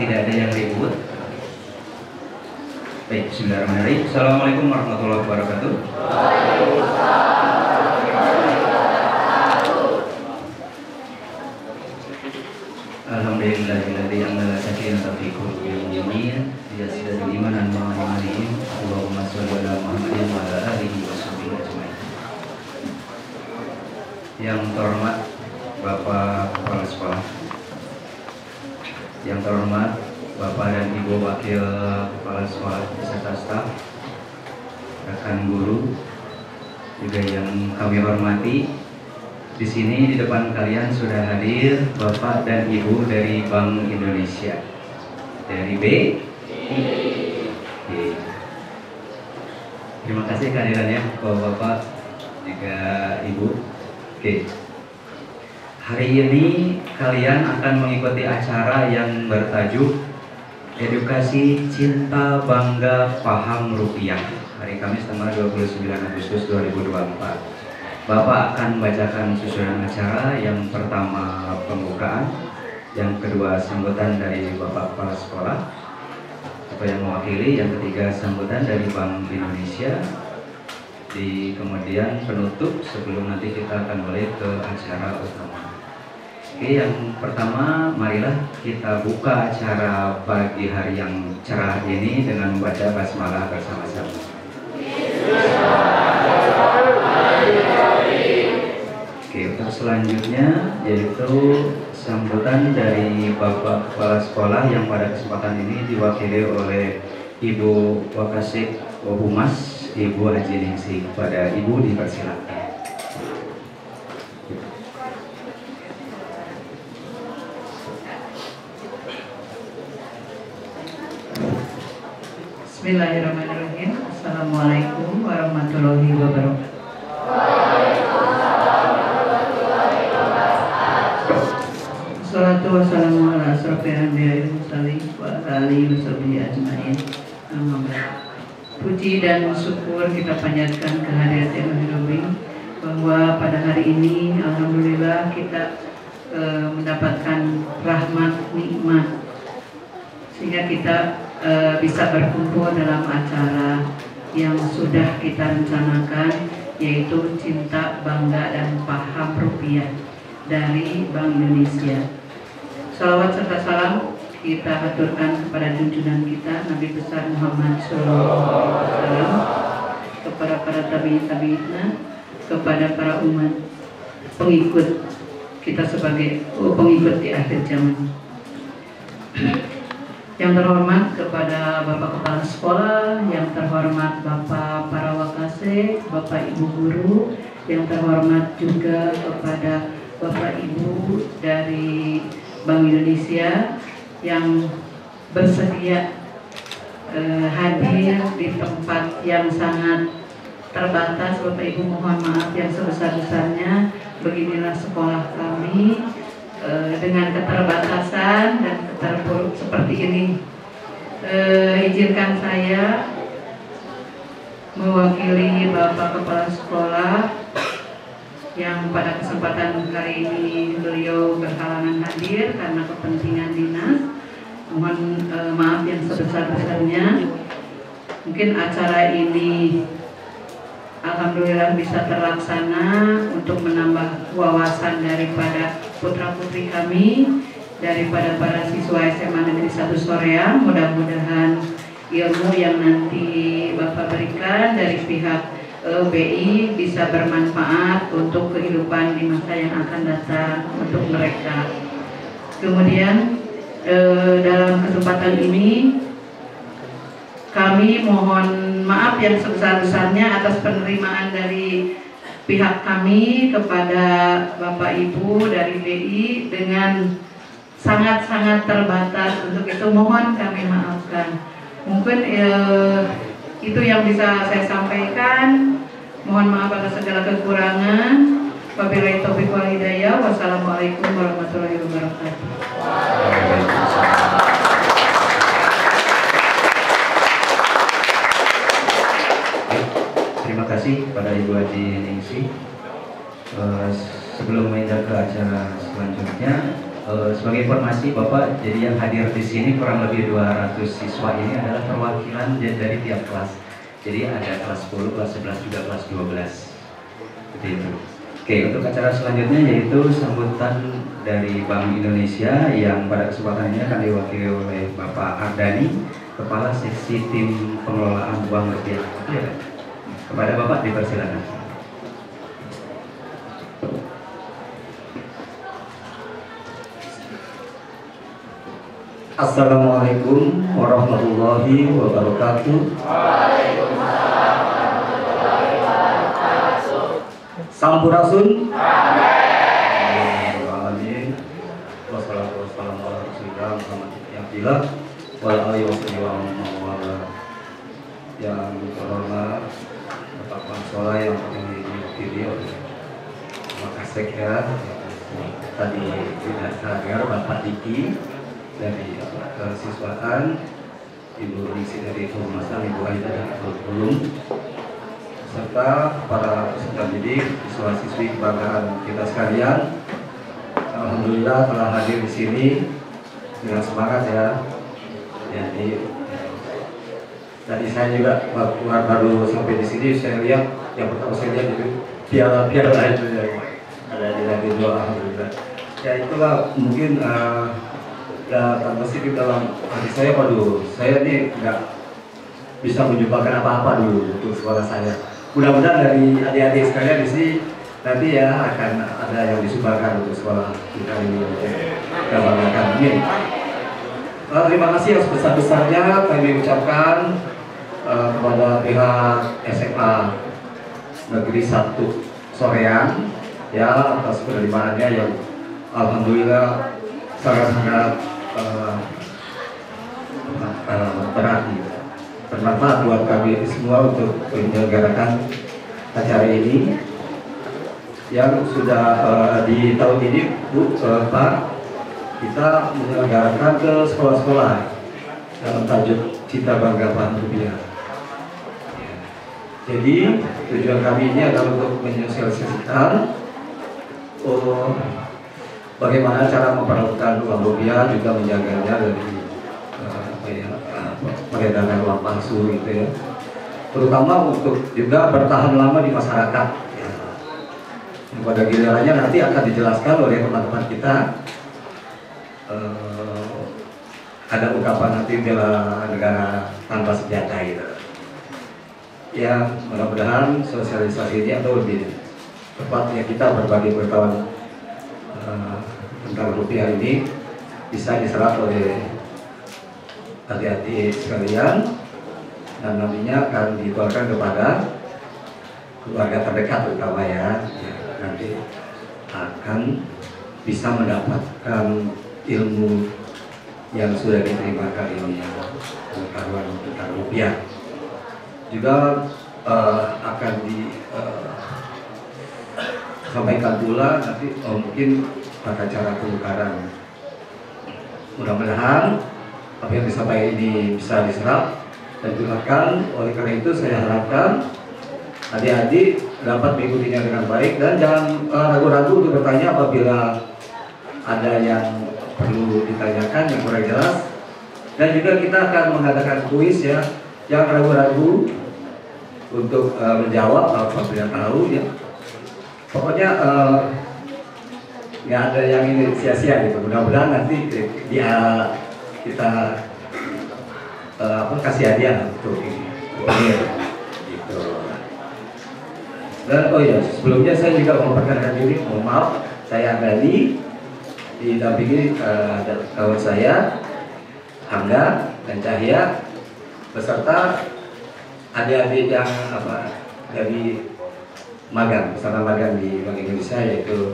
tidak ada yang ribut. Baik, bismillahirrahmanirrahim. Assalamualaikum warahmatullahi wabarakatuh. Alhamdulillahilladzi anzala sakinata fi qulubil mu'minin liyazdadu imanan ma'a imanihim. Allahumma shalli ala Muhammadin wa ala alihi washabihi ajmain. Yang terhormat Bapak Kepala Sekolah, yang terhormat Bapak dan Ibu Wakil Kepala Sekolah beserta staf, rekan guru, juga yang kami hormati. Di sini di depan kalian sudah hadir Bapak dan Ibu dari Bank Indonesia, dari BI. Terima kasih kehadirannya Bapak juga Ibu. Oke. Hari ini kalian akan mengikuti acara yang bertajuk Edukasi Cinta Bangga Paham Rupiah, hari Kamis tanggal 29 Agustus 2024. Bapak akan membacakan susunan acara. Yang pertama pembukaan, yang kedua sambutan dari Bapak Kepala Sekolah atau yang mewakili, yang ketiga sambutan dari Bank Indonesia, kemudian penutup sebelum nanti kita akan mulai ke acara utama. Oke, yang pertama marilah kita buka acara pagi hari yang cerah ini dengan membaca basmalah bersama-sama. Oke, untuk selanjutnya yaitu sambutan dari Bapak Kepala Sekolah yang pada kesempatan ini diwakili oleh Ibu Wakasek Humas, Ibu Haji Ningsih. Kepada Ibu dipersilakan. Bismillahirrahmanirrahim. Assalamualaikum warahmatullahi wabarakatuh. Wassalatu wassalamu ala asrofil anbiya'i wal mursalin wa ala alihi washabihi ajmain. Puji dan syukur kita panjatkan kehadirat Ilahi, bahwa pada hari ini alhamdulillah kita mendapatkan rahmat nikmat sehingga kita bisa berkumpul dalam acara yang sudah kita rencanakan, yaitu Cinta Bangga dan Paham Rupiah dari Bank Indonesia. Salawat serta salam kita haturkan kepada junjungan kita Nabi besar Muhammad SAW, kepada para tabi'in, kepada para umat pengikut kita sebagai pengikut di akhir zaman. Yang terhormat kepada Bapak Kepala Sekolah, yang terhormat Bapak para wakase, Bapak Ibu guru, yang terhormat juga kepada Bapak Ibu dari Bank Indonesia yang bersedia hadir di tempat yang sangat terbatas. Bapak Ibu mohon maaf yang sebesar-besarnya, beginilah sekolah kami dengan keterbatasan dan keterpuruk seperti ini. Izinkan saya mewakili Bapak Kepala Sekolah yang pada kesempatan hari ini beliau berhalangan hadir karena kepentingan dinas. Mohon maaf yang sebesar-besarnya. Mungkin acara ini alhamdulillah bisa terlaksana untuk menambah wawasan daripada putra-putri kami, daripada para siswa SMA Negeri 1 Soreang. Mudah-mudahan ilmu yang nanti Bapak berikan dari pihak BI bisa bermanfaat untuk kehidupan di masa yang akan datang untuk mereka. Kemudian dalam kesempatan ini kami mohon maaf yang sebesar-besarnya atas penerimaan dari pihak kami kepada Bapak Ibu dari BI dengan sangat-sangat terbatas. Untuk itu mohon kami maafkan. Mungkin itu yang bisa saya sampaikan. Mohon maaf atas segala kekurangan. Wabillahi taufiq wal hidayah. Wassalamualaikum warahmatullahi wabarakatuh. Terima kasih pada Ibu Haji Ningsih. Sebelum menginjak ke acara selanjutnya, sebagai informasi Bapak, jadi yang hadir di sini kurang lebih 200 siswa ini adalah perwakilan dari tiap kelas. Jadi ada kelas 10, kelas 11 juga kelas 12. Seperti itu. Oke, untuk acara selanjutnya yaitu sambutan dari Bank Indonesia yang pada kesempatan ini akan diwakili oleh Bapak Ardani, Kepala Seksi Tim Pengelolaan Uang Rupiah. Kepada Bapak dipersilakan. Assalamualaikum warahmatullahi wabarakatuh. Sampurasun. Amin. Wassalatu wassalamu ala rasulillah Muhammad wal alihi wasallam. Yang terhormat Bapak Pansola yang dihadiri oleh Bapak Sekda, tadi tidak hadir Bapak Diki dari kesiswaan, Ibu Ningsi dari Humasan, Ibu Aida dari Kurikulum, serta para peserta didik, siswa-siswi kebanggaan kita sekalian. Alhamdulillah telah hadir di sini dengan semangat ya. Jadi tadi saya juga baru sampai di sini, saya lihat yang pertama saya lihat itu piala-piala itu yang ada di lantai 2. Alhamdulillah. Ya itulah mungkin ya positif dalam hati saya. Waduh, saya ini nggak bisa menjumpai apa-apa dulu untuk sekolah saya. Mudah-mudahan dari adik-adik sekalian di sini nanti ya akan ada yang disumbangkan untuk sekolah kita ini. Kita banggakan. Amin. Terima kasih yang sebesar-besarnya kami ucapkan kepada pihak SMA Negeri 1 Soreang ya atas penerimaannya yang alhamdulillah sangat-sangat bermanfaat buat kami semua untuk menyelenggarakan acara ini yang sudah di tahun ini Bu, Pak, kita menyelenggarakan ke sekolah-sekolah dalam tajuk Cita Bangga Bank Rupiah. Jadi tujuan kami ini adalah untuk menyosialisasikan bagaimana cara memperlakukan uang rupiah, juga menjaganya dari peredaran uang palsu gitu ya. Terutama untuk juga bertahan lama di masyarakat. Ya. Pada gilirannya nanti akan dijelaskan oleh teman-teman kita. Ada ungkapan nanti bela negara tanpa senjata gitu. Ya mudah-mudahan sosialisasi ini atau lebih tepatnya kita berbagi pengetahuan tentang rupiah ini bisa diserap oleh adik-adik sekalian dan nantinya akan ditularkan kepada keluarga terdekat terutama ya, nanti akan bisa mendapatkan ilmu yang sudah diterima kali ini ya, pengetahuan tentang rupiah juga akan disampaikan pula nanti mungkin pada cara penukaran. Mudah-mudahan apa yang disampaikan ini bisa diserap dan digunakan. Oleh karena itu saya harapkan adik-adik dapat mengikutinya dengan baik dan jangan ragu-ragu untuk bertanya apabila ada yang perlu ditanyakan yang kurang jelas. Dan juga kita akan mengadakan kuis ya, jangan ragu-ragu untuk menjawab apabila tahu ya. Pokoknya nggak ada yang ini sia-sia gitu. Mudah-mudahan nanti kita kasih hadiah untuk ini gitu. Dan oh ya, sebelumnya saya juga memperkenalkan diri, mohon maaf, saya Ardani, didampingi kawan saya Angga dan Cahya beserta adik-adik yang dari magang, bersama magang di Bank Indonesia, yaitu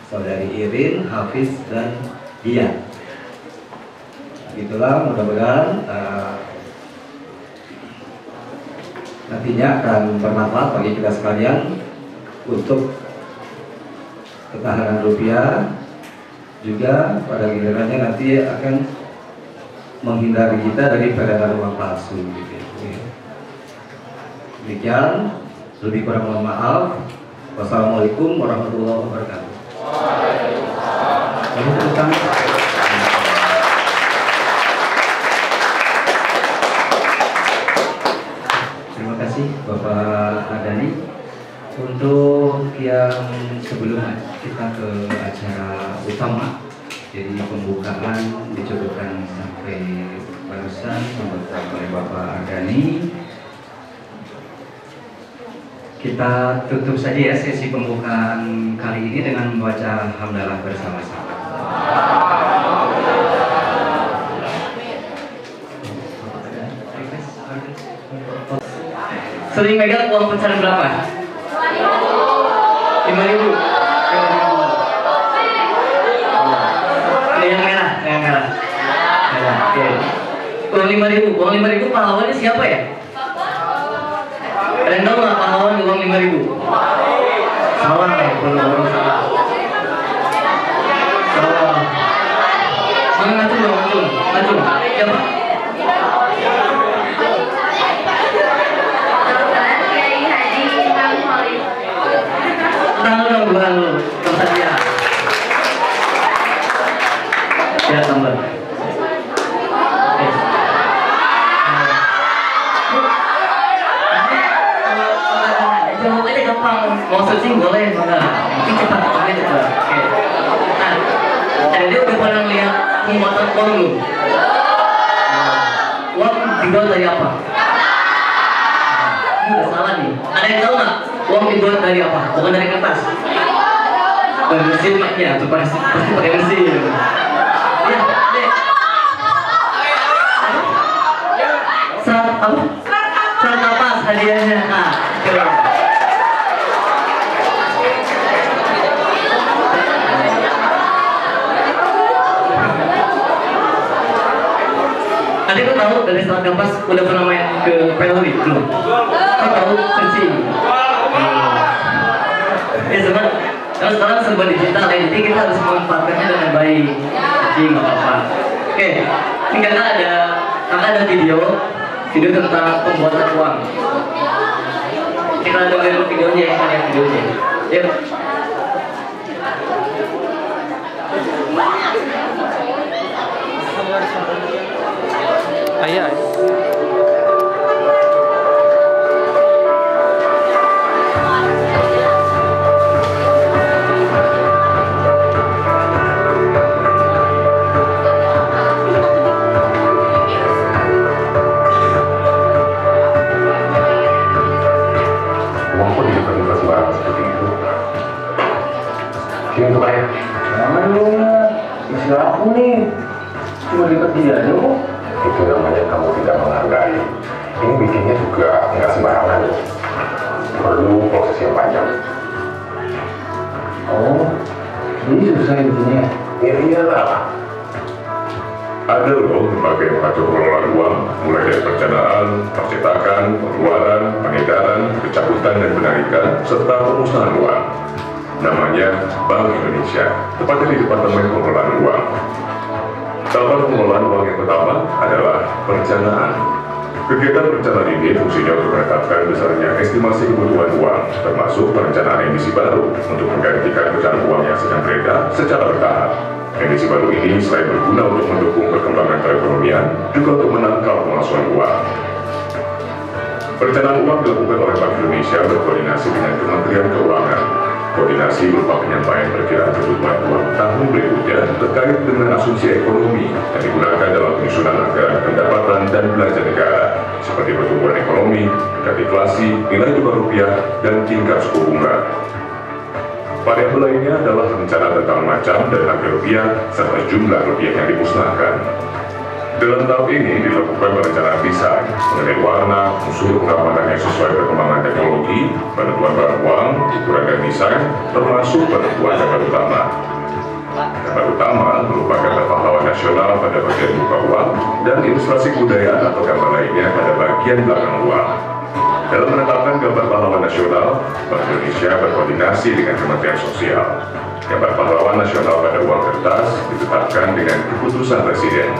saudari Irin, Hafiz, dan Dian. Itulah, mudah-mudahan nantinya akan bermanfaat bagi kita sekalian untuk ketahanan rupiah, juga pada gilirannya nanti akan menghindari kita dari peredaran uang palsu gitu. Demikian, lebih kurang mohon maaf. Wassalamualaikum warahmatullahi wabarakatuh. Beri tepuk tangan. Terima kasih Bapak Adani. Untuk yang sebelum kita ke acara utama, jadi pembukaan dicukupkan sampai barusan pembukaan oleh Bapak Adani. Kita tutup saja ya sesi pembukaan kali ini dengan membaca hamdalah bersama-sama. Sering megang uang pecahan berapa? 5.000. Yang merah, yang merah. Oke. Uang 5.000, uang 5.000 pahlawannya siapa ya? Kalian tahu nggak pahlawan uang 5.000? Salah ya, belum salah. Salah. Mana ngacung dong, ngacung. Siapa? Tahu dong bukan lu, tempat dia. Ya tambah. Jawab aja gampang. Mau searching boleh mana? Tapi cepat, cepat. Oke. Nah, jadi dia udah pernah lihat pembuatan uang lu. Uang dibuat dari apa? Ini udah salah nih. Ada yang tahu nggak? Uang dibuat dari apa? Bukan dari kertas. Dari mesin maknya, tuh pasti pakai mesin. Ya, deh. Saat apa? Saat napas hadiahnya. Nah, coba. Tadi tuh tahu dari saat napas udah pernah main ke Pelri belum? Kau tahu searching. Ya sebab kalau sekarang serba digital ya, jadi kita harus memanfaatkannya dengan baik. Jadi nggak apa-apa. Oke, ini kakak ada video tentang pembuatan uang. Kita dengerin videonya ya, lihat videonya. Yuk. Ayah. Jangan dong, istri aku nih cuma dekat dia aja kok. Itu namanya kamu tidak menghargai. Ini bikinnya juga nggak sembarangan. Perlu proses yang panjang. Oh, jadi susah ya bikinnya? Ya iyalah. Ada loh berbagai macam pengelolaan uang, mulai dari perencanaan, percetakan, pengeluaran, pengedaran, pencabutan dan penarikan, serta pemusnahan uang. Namanya Bank Indonesia, tepatnya di Departemen Pengelolaan Uang. Tahapan pengelolaan uang yang pertama adalah perencanaan. Kegiatan perencanaan ini fungsinya untuk menetapkan besarnya estimasi kebutuhan uang, termasuk perencanaan emisi baru untuk menggantikan pecahan uang yang sedang beredar secara bertahap. Emisi baru ini selain berguna untuk mendukung perkembangan perekonomian, juga untuk menangkal pemalsuan uang. Perencanaan uang dilakukan oleh Bank Indonesia berkoordinasi dengan Kementerian Keuangan. Koordinasi berupa penyampaian perkiraan kebutuhan uang tahun berikutnya terkait dengan asumsi ekonomi yang digunakan dalam penyusunan anggaran pendapatan dan belanja negara, seperti pertumbuhan ekonomi, tingkat inflasi, nilai tukar rupiah, dan tingkat suku bunga. Variabel lainnya adalah rencana tentang macam dan harga rupiah serta jumlah rupiah yang dimusnahkan. Dalam tahap ini dilakukan perencanaan desain mengenai warna, unsur pengamanan yang sesuai perkembangan teknologi, penentuan barang uang, ukuran dan desain, termasuk penentuan gambar utama. Gambar utama berupa gambar pahlawan nasional pada bagian muka uang dan ilustrasi kebudayaan atau gambar lainnya pada bagian belakang uang. Dalam menetapkan gambar pahlawan nasional, Bank Indonesia berkoordinasi dengan Kementerian Sosial. Gambar pahlawan nasional pada uang kertas ditetapkan dengan keputusan Presiden.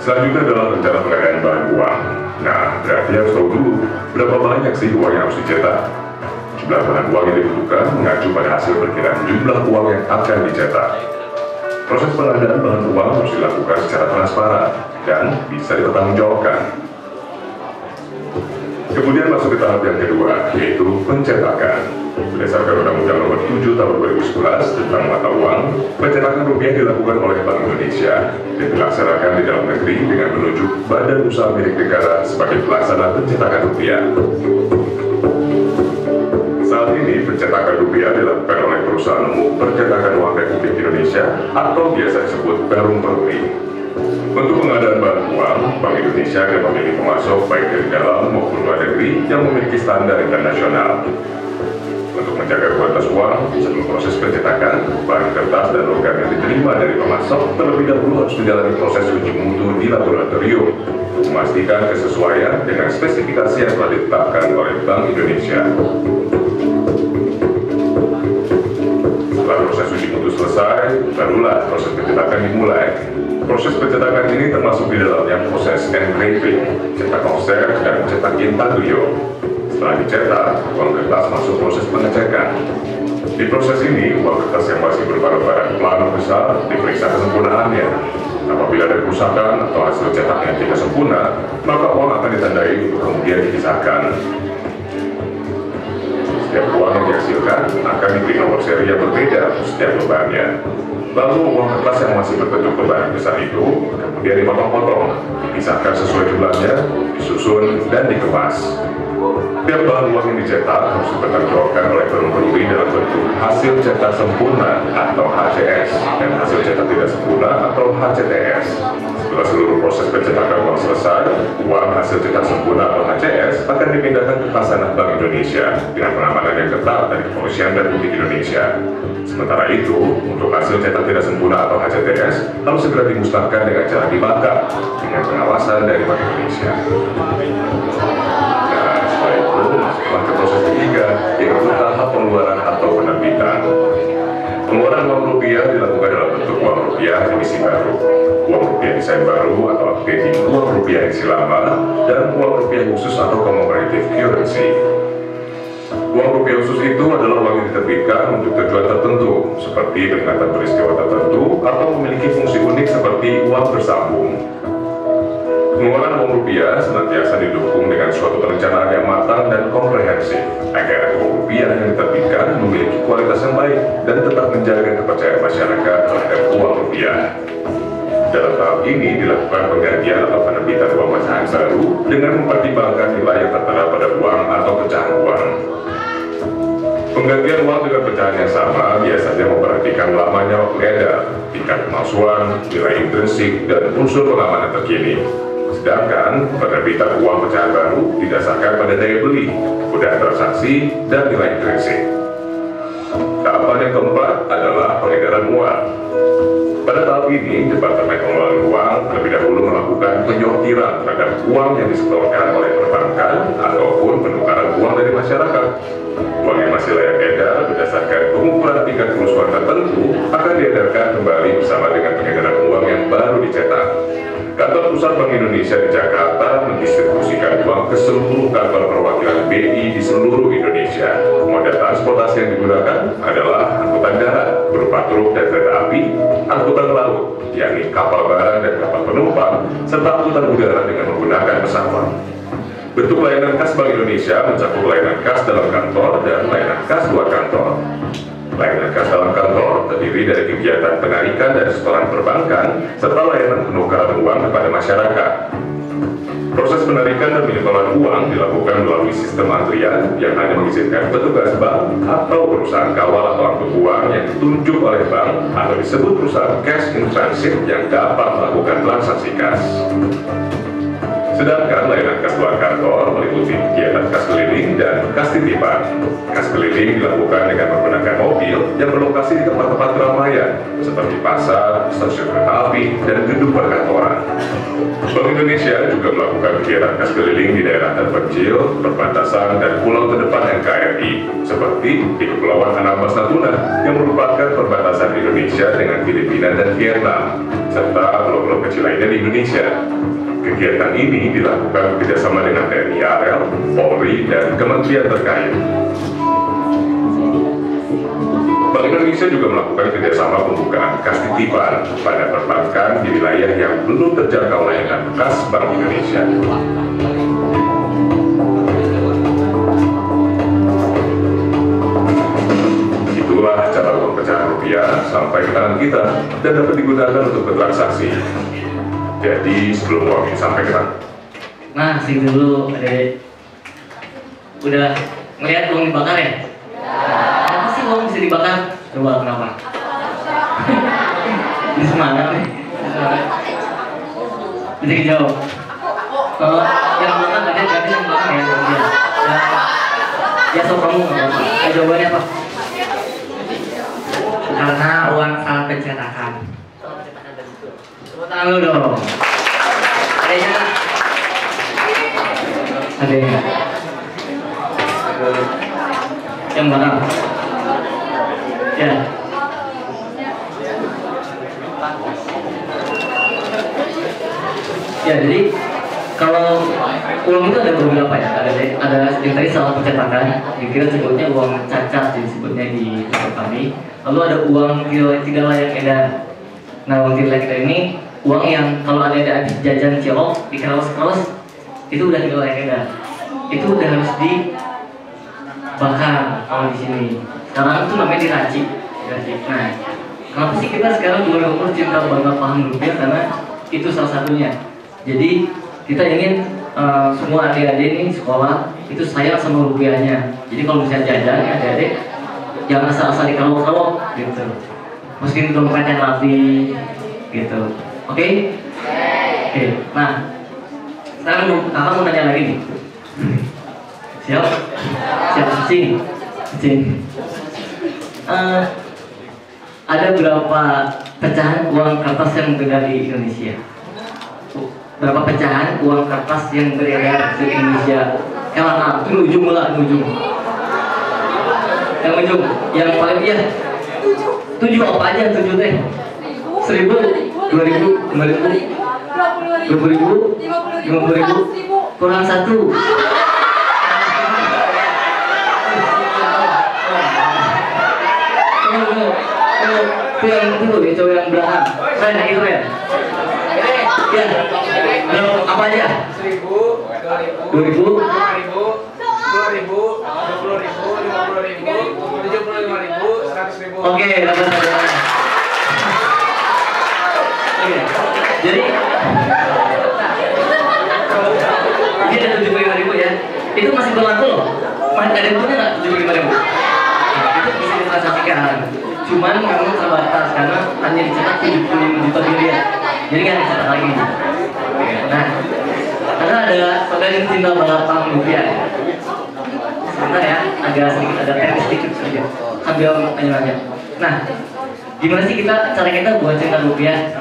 Selanjutnya adalah rencana pengadaan bahan uang. Nah, berarti harus tahu dulu berapa banyak sih uang yang harus dicetak. Jumlah bahan uang yang dibutuhkan mengacu pada hasil perkiraan jumlah uang yang akan dicetak. Proses pengadaan bahan uang harus dilakukan secara transparan dan bisa dipertanggungjawabkan. Kemudian masuk ke tahap yang kedua, yaitu pencetakan. Berdasarkan Undang-Undang Nomor 7 Tahun 2011 tentang mata uang, pencetakan rupiah dilakukan oleh Bank Indonesia dan dilaksanakan di dalam negeri dengan menunjuk Badan Usaha Milik Negara sebagai pelaksana pencetakan rupiah. Saat ini pencetakan rupiah dilakukan oleh Perusahaan Umum Percetakan Uang Republik Indonesia atau biasa disebut Perum Peruri. Untuk pengadaan bahan uang, Bank Indonesia akan memilih pemasok baik dari dalam maupun luar negeri yang memiliki standar internasional. Untuk menjaga kualitas uang, sebelum proses pencetakan, bahan kertas dan logam yang diterima dari pemasok terlebih dahulu harus menjalani proses uji mutu di laboratorium untuk memastikan kesesuaian dengan spesifikasi yang telah ditetapkan oleh Bank Indonesia. Setelah proses uji mutu selesai, barulah proses pencetakan dimulai. Proses pencetakan ini termasuk di dalamnya proses engraving, cetak offset, dan cetak intaglio. Setelah dicetak, uang kertas masuk proses pengecekan. Di proses ini, uang kertas yang masih berupa lembaran plano besar diperiksa kesempurnaannya. Apabila ada kerusakan atau hasil cetak yang tidak sempurna, maka uang akan ditandai untuk kemudian dipisahkan. Setiap uang yang dihasilkan akan diberi nomor seri yang berbeda setiap lembarnya. Lalu uang kertas yang masih berbentuk lembaran besar itu kemudian dipotong-potong, dipisahkan sesuai jumlahnya, disusun, dan dikemas. Tiap bahan uang yang dicetak harus dipertanggungjawabkan oleh Perum Peruri dalam bentuk hasil cetak sempurna atau HCS dan hasil cetak tidak sempurna atau HCTS. Setelah seluruh proses pencetakan uang selesai, uang hasil cetak sempurna atau HCS akan dipindahkan ke Khazanah Bank Indonesia dengan pengamanan yang ketat dari Kepolisian Republik Indonesia. Sementara itu, untuk hasil cetak tidak sempurna atau HCTS harus segera dimusnahkan dengan cara dibakar dengan pengawasan dari Bank Indonesia. Masuklah ke proses ketiga, yaitu tahap pengeluaran atau penerbitan. Pengeluaran uang rupiah dilakukan dalam bentuk uang rupiah emisi baru, uang rupiah desain baru atau updating uang rupiah emisi lama, dan uang rupiah khusus atau commemorative currency. Uang rupiah khusus itu adalah uang yang diterbitkan untuk tujuan tertentu, seperti peringatan peristiwa tertentu atau memiliki fungsi unik seperti uang bersambung. Pengeluaran uang rupiah senantiasa didukung dengan suatu perencanaan yang matang dan komprehensif agar uang rupiah yang diterbitkan memiliki kualitas yang baik dan tetap menjaga kepercayaan masyarakat terhadap uang rupiah. Dalam tahap ini dilakukan penggantian atau penerbitan uang pecahan baru dengan mempertimbangkan nilai yang tertera pada uang atau pecahan uang. Penggantian uang dengan pecahan yang sama biasanya memperhatikan lamanya waktu edar, tingkat pemalsuan, nilai intrinsik, dan unsur pengamanan terkini. Sedangkan penerbitan uang pecahan baru didasarkan pada daya beli, kemudahan transaksi, dan nilai intrinsik. Tahapan yang keempat adalah pengedaran uang. Pada tahap ini, Departemen Pengelolaan Uang terlebih dahulu melakukan penyortiran terhadap uang yang disetorkan oleh perbankan ataupun penukaran uang dari masyarakat. Uang yang masih layak edar berdasarkan pengukuran tingkat kerusuhan tertentu akan diedarkan kembali bersama dengan pengedaran uang yang baru dicetak. Kantor Pusat Bank Indonesia di Jakarta mendistribusikan uang ke seluruh kantor perwakilan BI di seluruh Indonesia. Moda transportasi yang digunakan adalah angkutan darat berupa truk dan kereta api, angkutan laut, yakni kapal barang dan kapal penumpang, serta angkutan udara dengan menggunakan pesawat. Bentuk layanan kas Bank Indonesia mencakup layanan kas dalam kantor dan layanan kas luar kantor. Layanan kas dalam kantor terdiri dari kegiatan penarikan dan setoran perbankan serta layanan penukaran uang kepada masyarakat. Proses penarikan dan penyetoran uang dilakukan melalui sistem antrian yang hanya mengizinkan petugas bank atau perusahaan kawal atau angkut uang yang ditunjuk oleh bank atau disebut perusahaan cash in transit yang dapat melakukan transaksi kas. Sedangkan layanan kas luar kantor meliputi kegiatan kas keliling dan kas titipan. Kas keliling dilakukan dengan menggunakan mobil yang berlokasi di tempat-tempat keramaian seperti pasar, stasiun kereta api, dan gedung perkantoran. Bank Indonesia juga melakukan kegiatan kas keliling di daerah terpencil, perbatasan, dan pulau terdepan NKRI seperti di Kepulauan Anambas Natuna yang merupakan perbatasan Indonesia dengan Filipina dan Vietnam, serta pulau-pulau kecil lainnya di Indonesia. Kegiatan ini dilakukan bekerjasama dengan TNI AL, Polri, dan kementerian terkait. Indonesia juga melakukan kerjasama pembukaan kas titipan pada perbankan di wilayah yang belum terjangkau layanan kas Bank Indonesia. Itulah cara uang pecahan rupiah sampai ke tangan kita dan dapat digunakan untuk bertransaksi. Jadi sebelum uang ini sampai ke tangan. Nah, sih dulu, adek. Udah ngeliat uang dibakar ya? Kenapa sih uang bisa dibakar? Coba kenapa? Ini semangat nih. Bisa dijawab. Kalau yang bakar tadi yang bakar ya. Ya, sok kamu. Jawabannya apa? Karena uang saat pencetakan. Tepuk tangan dulu dong. Adanya. Adanya. Yang mana? Ya. Ya, jadi kalau uang itu ada beberapa ya. Ada yang tadi salah pencetakan, dikira sebutnya uang cacat, disebutnya di tempat kami. Lalu ada uang tidak layak edar. Nah, uang tidak layak edar ini uang yang kalau ada habis jajan cilok di kaos-kaos itu udah tidak layak edar. Itu udah harus dibakar kalau di sini. Sekarang itu namanya diracik. Nah, kenapa sih kita sekarang 2020 cinta bangga paham rupiah? Karena itu salah satunya. Jadi kita ingin semua adik-adik ini sekolah itu sayang sama rupiahnya. Jadi kalau misalnya jajan ya adik-adik jangan asal-asal dikalok-kalok gitu. Masukin dompetnya rapi gitu. Oke? Oke. Nah, sekarang kakak mau nanya lagi nih. Siap? Siap cing. Ada berapa pecahan uang kertas yang beredar di Indonesia? Berapa pecahan uang kertas yang beredar di Indonesia? Yang itu ujung lah, ujung. Yang ujung, yang paling iya. 7 apa aja 7 teh? 1000, 2000, 5000, 20.000, 50.000, kurang 1. Itu yang itu yang belakang. Nah, itu ya. Ya. Apa aja? 1000, 2000, 10.000, 10.000, 20.000, 50.000, 75.000, 100.000. Oke, dapat saja. Oke. Jadi ini ada 75.000 ya. Itu masih berlaku loh. Masih ada punya nggak 75.000? Itu bisa ditransaksikan. Cuman memang terbatas karena hanya dicetak 75 juta miliar. Jadi kan dicetak lagi. Nah, karena ada saudara yang cinta banget paham rupiah. Sebentar ya, agak sedikit ada teknis sedikit saja. Sambil tanya-tanya. Nah, gimana sih cara kita buat cinta rupiah?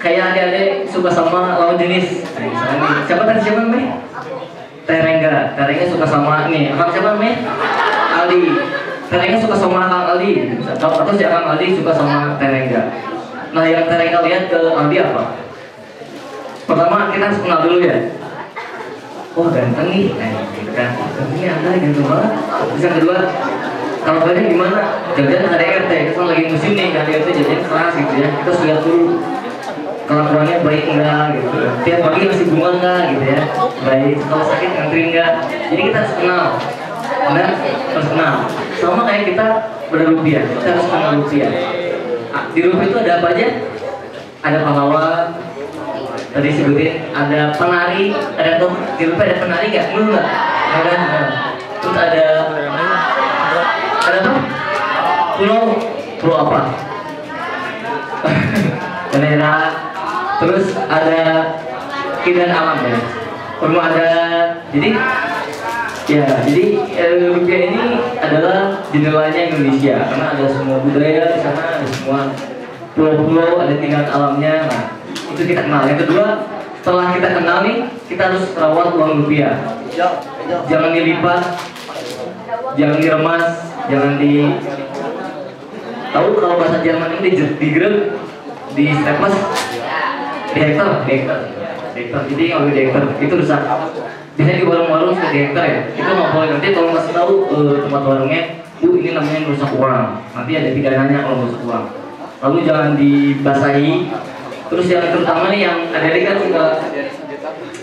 Kayak adik-adik suka sama lawan jenis. Nah, misalnya nih, siapa nih? Terengga suka sama nih. Akang siapa nih? Aldi. Terengga suka sama Kang Aldi. Atau si Kang Aldi suka sama Terengga. Nah, yang Terengga lihat ke Aldi apa? Pertama kita harus kenal dulu ya. Oh, ganteng nih, gitu kan. Ini ada ganteng banget. Terus yang kedua, kalau kalian gimana? Jajan KDRT, kita lagi musim nih KDRT jajan keras gitu ya. Kita harus lihat dulu kelakuannya baik enggak gitu. Tiap pagi masih bunga enggak gitu ya. Baik, kalau sakit ngantri enggak. Jadi kita harus kenal. Benar? Harus kenal. Sama kayak kita berrupiah, kita harus kenal rupiah. Di rupiah itu ada apa aja? Ada pahlawan. Tadi sebutin ada penari, ada tuh di rupiah ada penari nggak? Enggak. Ada. Terus ada apa? Pulau apa? Bendera. Terus ada keindahan alam ya. Rumah ada. Jadi rupiah ini adalah jendelanya Indonesia karena ada semua budaya di sana, ada semua pulau-pulau, ada tinggal alamnya. Nah, itu kita kenal. Yang kedua, setelah kita kenal nih, kita harus rawat uang rupiah. Jangan dilipat, jangan diremas, jangan tahu kalau bahasa Jerman ini digrek, di staples, di hektar. Jadi kalau di hektar itu rusak. Biasanya di warung-warung suka di hektar ya. Itu nggak boleh. Nanti kalau masih tahu tempat warungnya Bu, ini namanya merusak uang, nanti ada pidananya kalau merusak uang. Lalu jangan dibasahi. Terus yang terutama nih yang adik-adik kan suka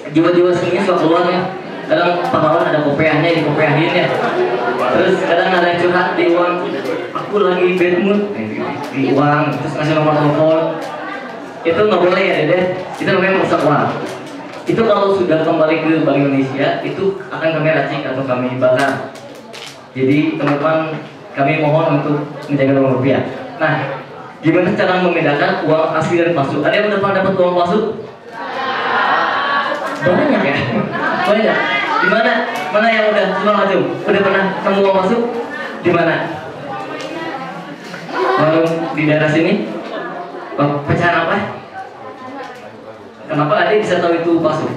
jiwa-jiwa seni suka keluar ya. Kadang pahlawan ada kopiahnya, dikopiahin ya. Terus kadang ada yang curhat di uang, aku lagi bad mood di uang, terus ngasih nomor telepon. Itu nggak boleh ya deh, itu namanya merusak uang. Itu kalau sudah kembali ke Bank Indonesia, itu akan kami racik atau kami bakar. Jadi teman-teman, kami mohon untuk menjaga uang rupiah. Nah, gimana cara membedakan uang asli dan palsu? Ada yang udah pernah dapat uang palsu? Banyak ya? Banyak. Di mana? Mana yang udah? Coba maju. Udah pernah nemu uang palsu? Di mana? Lalu di daerah sini? Pecahan apa? Kenapa adik bisa tahu itu palsu?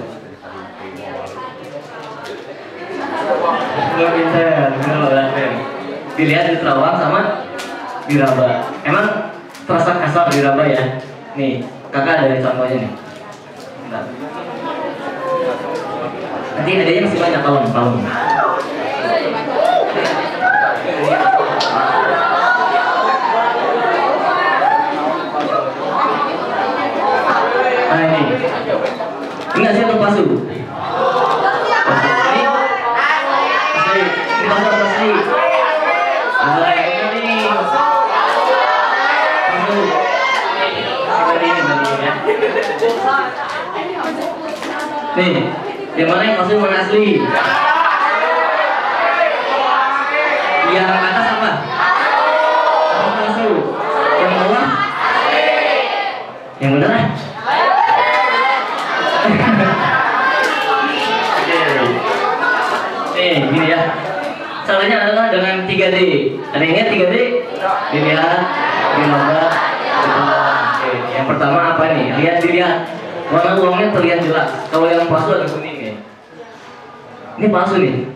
Nggak pintar, dilihat di terawang sama di raba. Emang terasa kasar di raba ya? Nih, kakak ada contohnya nih. Bentar. Nanti adanya masih banyak tahun. Nah ini hasil palsu. Ini palsu asli. Nah ini palsu. Nih, yang mana yang palsu mana asli? Yang atas apa? Palsu. Yang bawah? Yang benar? Nih, gini ya. Caranya adalah dengan 3D. Ada yang ingat 3D? Dilihat, dilaba. Oke, yang pertama apa nih? Dilihat. Warna uangnya terlihat jelas. Kalau yang palsu ada kuning nih. Ini palsu nih.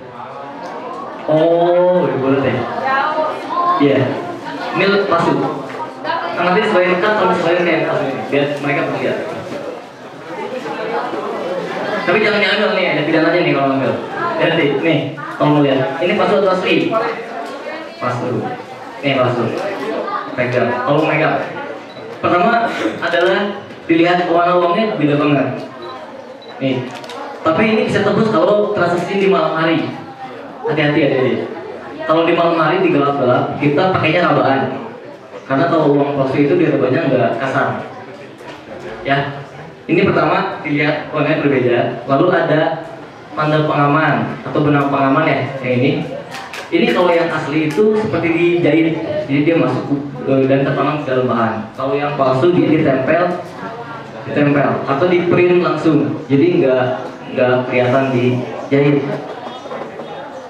Oh, boleh deh. Iya. Ini palsu. Nah, nanti sebagai dekat atau sebagai kayak palsu ini, biar mereka melihat. Tapi jangan diambil nih, ada pidananya nih kalau ambil. Nanti, nih, kamu lihat. Ini palsu atau asli? Palsu. Nih palsu. Pegang. Kalau megang. Pertama adalah dilihat warna uangnya beda banget. Nih. Tapi ini bisa tebus kalau transaksi di malam hari. Hati-hati ya, Dede. Kalau di malam hari di gelap-gelap, kita pakainya rabaan. Karena kalau uang palsu itu di rabanya nggak kasar. Ya. Ini pertama dilihat warnanya berbeda. Lalu ada tanda pengaman atau benang pengaman ya, kayak ini. Ini kalau yang asli itu seperti dijahit, jadi dia masuk dan tertanam ke dalam bahan. Kalau yang palsu dia ditempel atau di print langsung, jadi nggak kelihatan dijahit.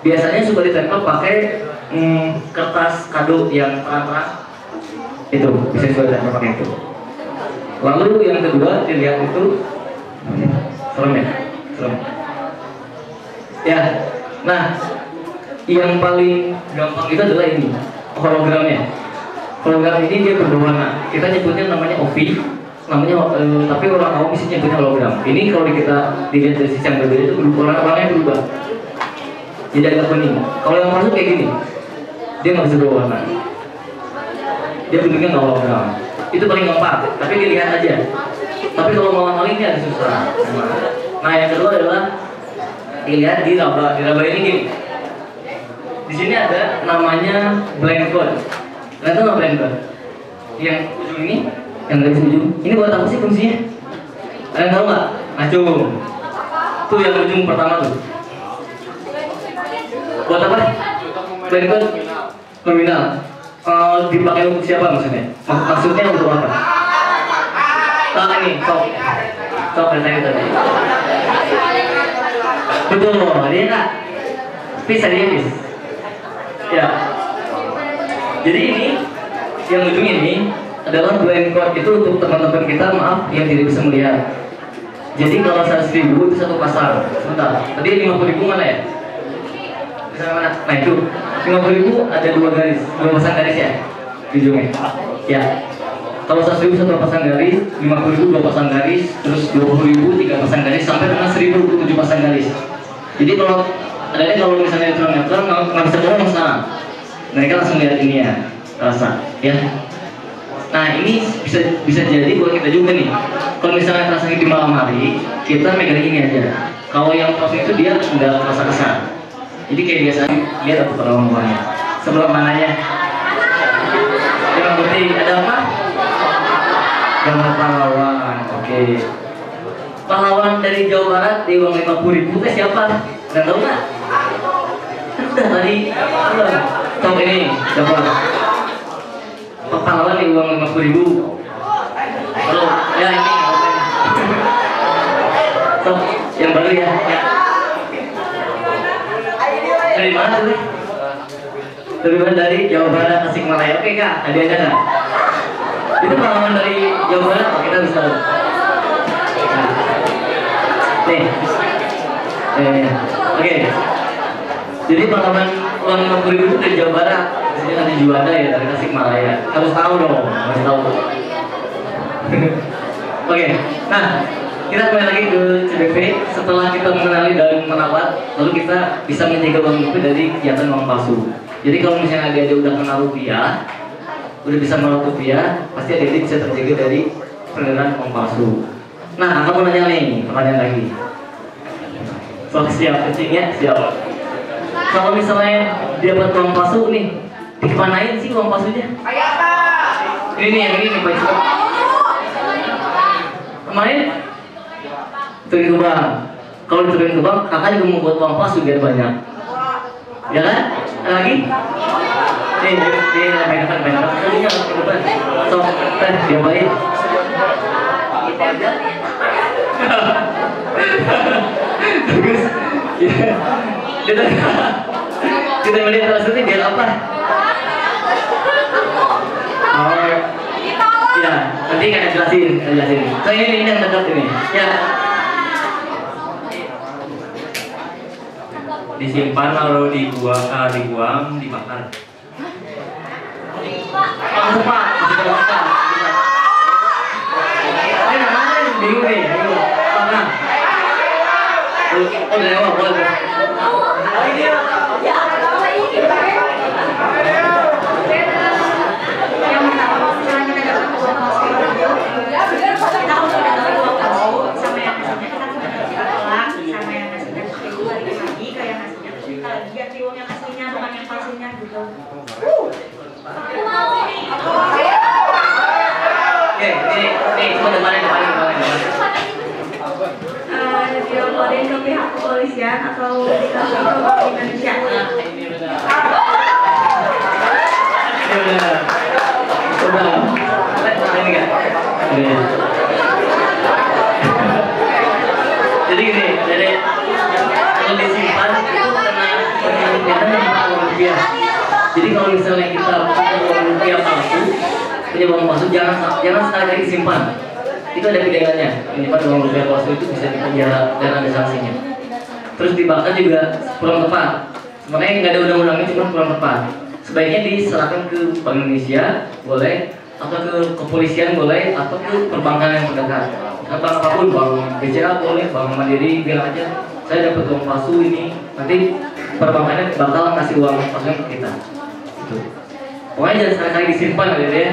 Biasanya suka ditempel pakai kertas kado yang terang-terang. Itu bisa juga ditempel pakai itu. Lalu yang kedua dilihat itu serem ya, serem. Ya, nah yang paling gampang itu adalah ini hologramnya. Hologram ini dia berwarna. Kita nyebutnya namanya OV, tapi orang awam sih nyebutnya hologram. Ini kalau kita dilihat dari sisi yang berbeda itu warnanya berubah. Jadi agak kuning. Kalau yang masuk kayak gini, dia nggak bisa berwarna. Dia bentuknya nggak hologram. Itu paling gampang, tapi dilihat aja. Tapi kalau mau maling ini ada susah. Nah yang kedua adalah dilihat di raba. Di raba ini gini. Di sini ada namanya blank code. Kalian tahu nggak blank code? Yang ujung ini, yang garis ujung. Ini buat apa sih fungsinya? Kalian tahu nggak? Acung. Tuh yang ujung pertama tuh. Buat apa? Blank code nominal. Dipakai untuk siapa maksudnya? Maksudnya untuk apa? Ini, sok saya tadi. Betul, dia nggak? Bisa dia bis. Ya. Jadi ini yang ujung ini adalah blank code itu untuk teman-teman kita yang tidak bisa melihat. Jadi kalau 100.000 itu satu pasang. Sebentar. Tadi 50.000 mana ya? Bisa mana? Nah itu 50.000 ada dua pasang garis ya di ujungnya. Ya. Kalau 100.000 satu pasang garis, 50.000 dua pasang garis, terus 20.000 tiga pasang garis, sampai dengan 1.000 7 pasang garis. Jadi kalau misalnya netral nggak bisa bohong sekarang. mereka langsung lihat ini ya, rasa ya. Nah ini bisa jadi buat kita juga nih. Kalau misalnya transaksi di malam hari, kita megang ini aja. Kalau yang pas itu dia nggak rasa kesan. Jadi kayak biasa lihat apa perlawanan sebelah mananya. Yang penting ada apa? Gambar pahlawan. Oke. Pahlawan dari Jawa Barat di uang 50.000 itu siapa? Nggak tahu nggak? Udah tadi. Tahu ini siapa? Pahlawan di uang 50.000. Halo, ya ini. Stop, yang baru ya. Dari mana tuh? Dari mana? Dari Jawa Barat, Tasikmalaya. Oke kak, ada nggak? Itu pahlawan dari Jawa Barat, kita bisa tahu. Nih, oke. Jadi pahlawan uang 50.000 itu dari Jawa Barat. Jadi nanti Juanda ya dari Tasikmalaya. Harus tahu dong, harus tahu. Oke, nah kita kembali lagi ke CBV. Setelah kita mengenali dan merawat, lalu kita bisa menjaga uang rupiah dari kegiatan uang palsu. Jadi kalau misalnya dia udah kenal rupiah, udah bisa merawat rupiah, pasti dia bisa terjaga dari peredaran uang palsu. Nah, aku mau nanya nih, pertanyaan lagi. So, siap kencingnya, siap. Kalau misalnya dia buat uang palsu nih, dikemanain sih uang palsunya? Ini yang ini Pak Cisco. Kemarin turunin ke bank. Kalau diturunin ke bank, kakak juga mau buat uang palsu biar banyak. Ya kan? Ada lagi? Nih, banyak kan. So, dia baik. Terus kita melihat transaksi biar apa? Oh, ya, nanti kan jelasin. So ini yang dekat ini. Ya. Disimpan lalu dibuang, dimakan. Pak. Ini namanya bingung nih. Mana? Oh, lewat boleh. Dilaporin ke pihak kepolisian atau dikasih ke Bank Indonesia. Jadi gini, kalau disimpan itu kena rupiah. Jadi kalau misalnya kita punya uang rupiah palsu, punya uang palsu jangan sekali-kali disimpan. Itu ada pidananya. Menyimpan uang rupiah palsu itu bisa dipenjara dan ada sanksinya. Terus dibakar juga kurang tepat. Sebenarnya nggak ada undang-undangnya, cuma kurang tepat. Sebaiknya diserahkan ke Bank Indonesia boleh, atau ke kepolisian boleh, atau ke perbankan yang terdekat. Bank apapun, Bank BCA boleh, Bank Mandiri, bilang aja saya dapat uang palsu ini, nanti perbankannya bakal kasih uang palsu ke kita. Gitu. Pokoknya jangan sekali-kali disimpan gitu ya.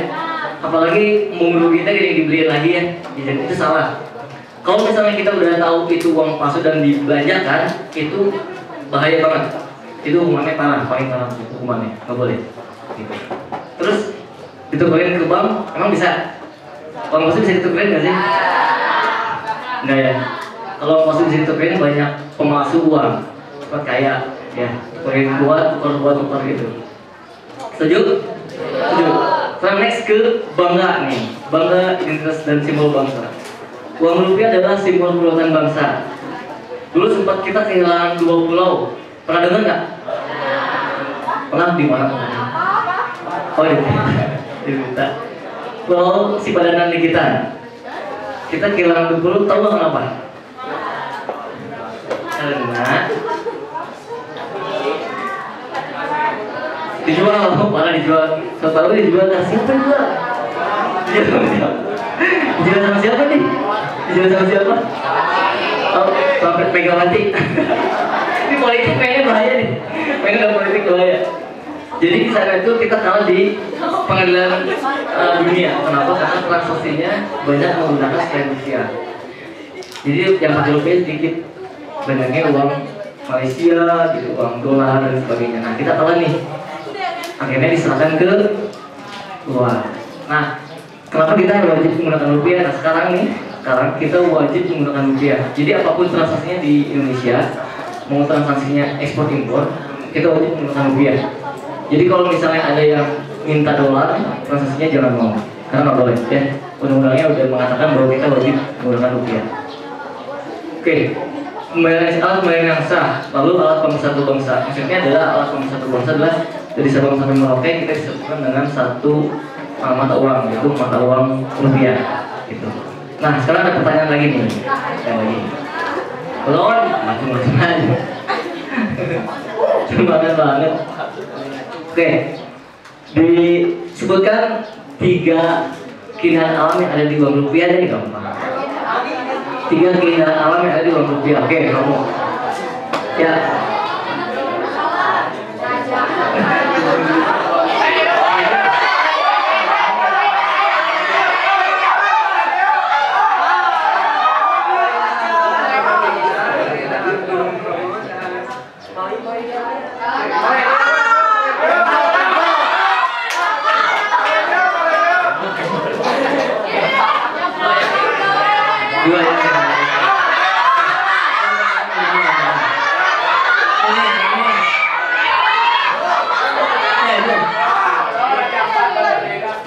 Apalagi mau kita gini dibeliin lagi ya, jadi itu salah. Kalau misalnya kita udah tahu itu uang palsu dan dibelanjakan, itu bahaya banget. Itu hukumannya parah, paling parah hukumannya, nggak boleh. Gitu. Terus ditukerin ke bank, emang bisa? Uang palsu bisa ditukerin nggak sih? Nggak ya. Kalau uang palsu bisa ditukerin banyak pemalsu uang, cepat kaya, ya. Tukerin tukar gitu. Setuju? Setuju. Sekarang next ke bangga nih, bangga identitas dan simbol bangsa. Uang rupiah adalah simbol kedaulatan bangsa. Dulu sempat kita kehilangan 2 pulau. Pernah dengar nggak? Pernah di mana? Oh di Buta. Pulau Sipadanan Ligitan. Kita kehilangan 2 pulau, tahu nggak kenapa? Karena dijual, malah dijual. Tahu dijual ke siapa juga? Dijual sama siapa nih? Dijual sama siapa? Oh, sampai Megawati. Ini politik kayaknya bahaya nih. Pengen udah politik bahaya. Jadi di sana itu kita kalah di pengadilan dunia. Kenapa? Karena transaksinya banyak menggunakan selain rupiah. Jadi yang pakai rupiah sedikit, banyaknya uang Malaysia, gitu, uang dolar dan sebagainya. Nah kita kalah nih, akhirnya diserahkan ke luar. Nah kenapa kita wajib menggunakan rupiah? Nah sekarang kita wajib menggunakan rupiah. Jadi apapun transaksinya di Indonesia, mau transaksinya ekspor impor, kita wajib menggunakan rupiah. Jadi kalau misalnya ada yang minta dolar, transaksinya jangan mau, karena nggak boleh. Ya, undang-undangnya udah mengatakan bahwa kita wajib menggunakan rupiah. Oke, alat pembayaran yang sah, lalu alat pemersatu bangsa. Maksudnya adalah alat pemersatu bangsa adalah dari Sabang sampai Merauke kita disebutkan dengan satu mata uang, yaitu mata uang rupiah. Gitu. Nah, sekarang ada pertanyaan lagi nih, belum macam-macam aja. Banget. Oke, disebutkan 3 keindahan alam yang ada di uang rupiah dari gampang. 3 keindahan alam yang ada di uang rupiah. Oke, kamu. Ya.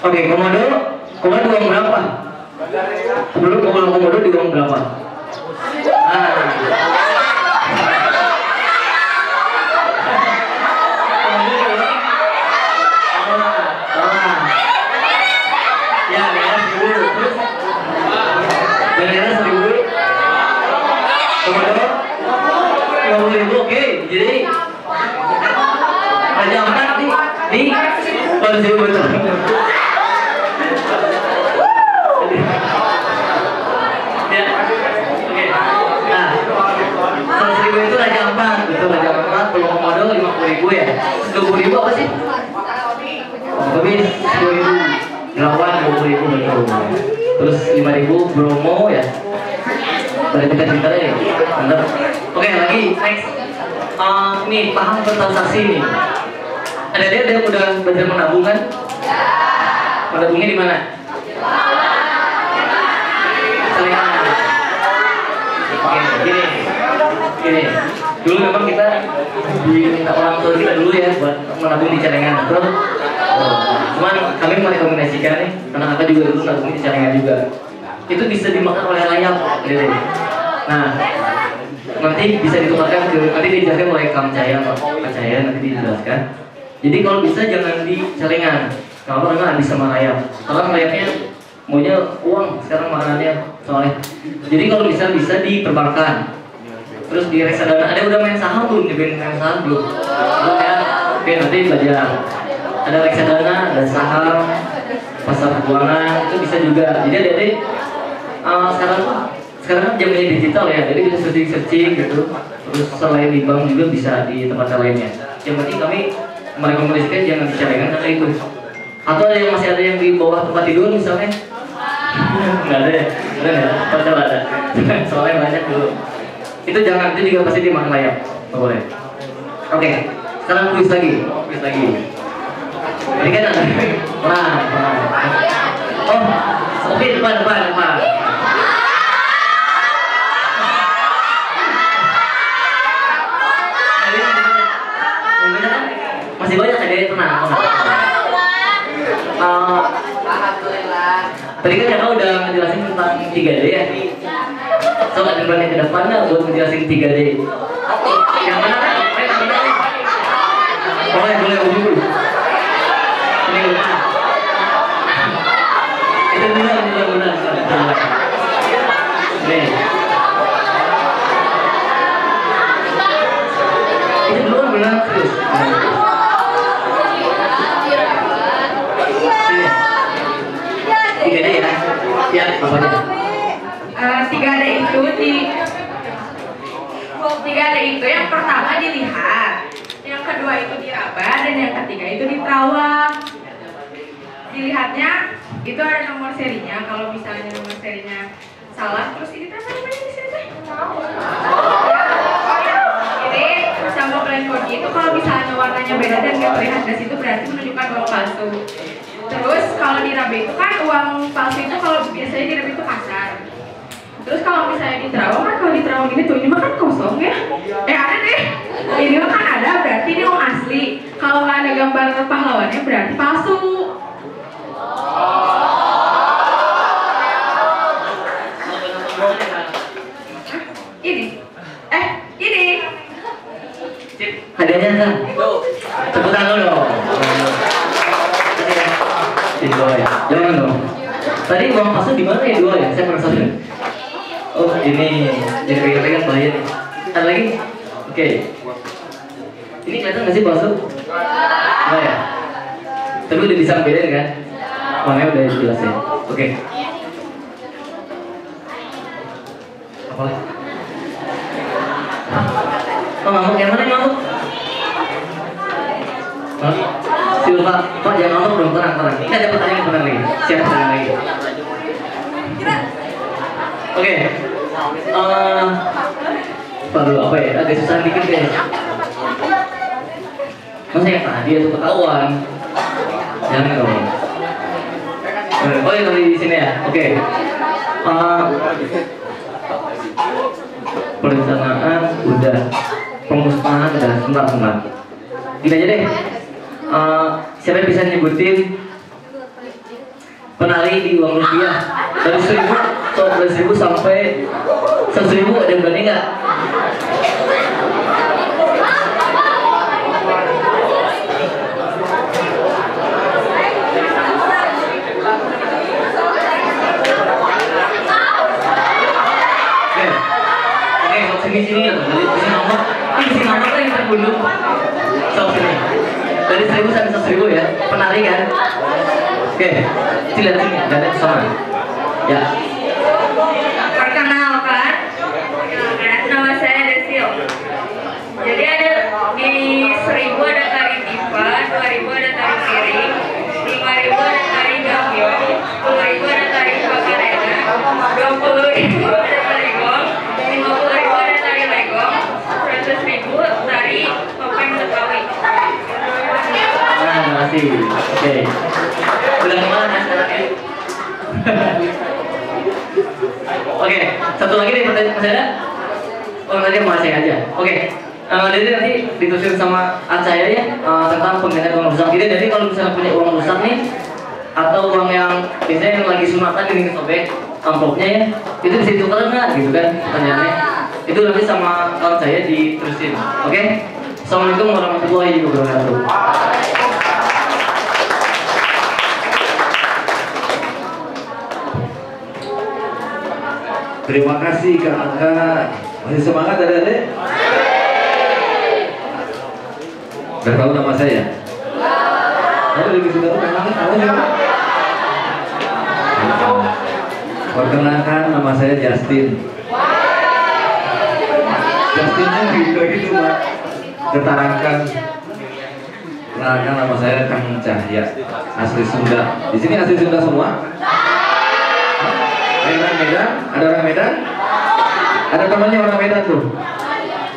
Oke, komodo di uang berapa? Sebelum komodo di uang berapa? Ya, bendera 1.000. Komodo 50.000. Oke, jadi Raja Ampat di Palsu betul. Ya, oke. Nah, 100.000 itu Raja Ampat, betul Raja Ampat. Kalau komodo 50.000 ya. 20.000 apa sih? Lebih 10.000. Lawan 20.000 betul. Terus 5.000 Bromo ya. Dari pintar-pintar ya. Mantap. Oke, lagi next. Nih paham transaksi nih. Ada yang udah belajar menabung kan? Menabungnya di mana? Gini. Dulu memang kita diminta orang tua kita dulu ya buat menabung di celengan, betul? Cuman kami merekomendasikan nih, karena kakak juga dulu nabung di celengan juga. Itu bisa dimakan oleh rayap, gitu. Nah, nanti bisa ditukarkan nanti dijelaskan oleh Kang Cahaya, nanti dijelaskan. Jadi kalau bisa jangan di celengan, kalau enggak bisa merayap. Kalau merayapnya maunya uang sekarang makanannya soalnya. Jadi kalau bisa di perbankan. Terus di reksadana ada udah main saham belum? Main saham belum? Belum ya? Oke, nanti belajar. Ada reksadana, ada saham, pasar keuangan itu bisa juga. Jadi adik-adik sekarang zamannya digital ya, jadi bisa searching gitu. Terus selain di bank juga bisa di tempat lainnya. Yang penting kami merekomendasikan jangan di celengan karena itu. Atau ada yang masih ada yang di bawah tempat tidur misalnya? Nggak ada ya? Padahal ada. Soalnya banyak dulu. Itu jangan, itu juga pasti dimakan layar. Nggak boleh. Oke, sekarang kuis lagi. Tadi kan ada. Oh, oke depan. Masih banyak ada yang tenang. Tadi kan kakak udah ngejelasin tentang 3D ya. So ada banyak ke depannya buat ngejelasin 3D. Yang mana kan? Boleh dulu. Ini udah. Itu benar. Nih. Itu belum benar terus. Ya, apanya? 3D itu yang pertama dilihat, yang kedua itu diraba, dan yang ketiga itu diterawang. Dilihatnya itu ada nomor serinya. Kalau misalnya nomor serinya salah, terus ini apa namanya di sini teh? Ini sampo plan koji itu kalau misalnya warnanya beda dan nggak terlihat dari situ berarti menunjukkan uang palsu. Terus kalau diraba itu kan uang palsu itu kalau biasanya diraba itu kasar. Terus kalau misalnya diterawang kan, kalau diterawang ini tuh ini mah kan kosong ya. Ada deh. Ini mah kan ada, berarti ini uang asli. Kalau nggak ada gambar pahlawannya berarti palsu. Ini. Ini. Hadiahnya kan? Tepuk tangan dong. Dua ya. Jangan dong. Tadi uang palsu di mana ya? Dua ya? Saya penasaran. Oh ini, jadi pegang-pegang bahaya nih. Ada lagi? Oke. Ini kelihatan nggak sih palsu? Enggak ya? Tapi udah bisa bedain kan? Warnanya udah jelas ya. Oke. Apa lagi? Oh ngamuk, yang mana yang ngamuk? Hah? Silva, Pak jangan ngamuk dong, tenang. Ini ada pertanyaan yang benar lagi. Siap pertanyaan lagi. Oke. Baru apa ya? Agak susah dikit deh. Masa yang tadi itu ketahuan? Jangan dong. Oh ya tadi di sini ya. Oke. Perencanaan udah, pemusnahan udah, sebentar. Gini aja deh. Siapa yang bisa nyebutin penari di uang rupiah dari 1.000 sampai 100.000, ada yang berani nggak? Sini ya, dari sini nomor yang terbunduk. Sini. Dari 1.000 sampai 100.000 ya, penari kan? Oke, lihat sini, ada sama. Ya. Perkenalkan, nama saya Desil. Jadi ada di 1.000 ada tari diva, 2.000 ada tari piring, 5.000 ada tari gambiong, 10.000 ada tari pakarena, 20.000 ada tari gong, 50.000 ada tari legong, 100.000 tari topeng Betawi. Nah, makasih. Oke. Udah kemana sekarang ya? Oke, satu lagi nih pertanyaan masih ada? Oh tadi masih aja. Oke. Jadi nanti dituliskan sama saya ya tentang penggunaan uang rusak. Jadi kalau misalnya punya uang rusak nih atau uang yang biasanya yang lagi sunatan ini sobek amplopnya ya, itu bisa ditukar nggak gitu kan pertanyaannya? Itu nanti sama kawan saya diterusin. Oke? Assalamualaikum warahmatullahi wabarakatuh. Terima kasih Kak Angga. Masih semangat adik-adik? Udah tahu nama saya? Ayo dikasih tahu kenalin tahu ya. Perkenalkan nama saya Justin. Justinnya gitu Pak. Ketarakan. Kenalkan nama saya Kang Cahya. Asli Sunda. Di sini asli Sunda semua? Medan? Ada orang Medan? Ada temannya orang Medan tuh?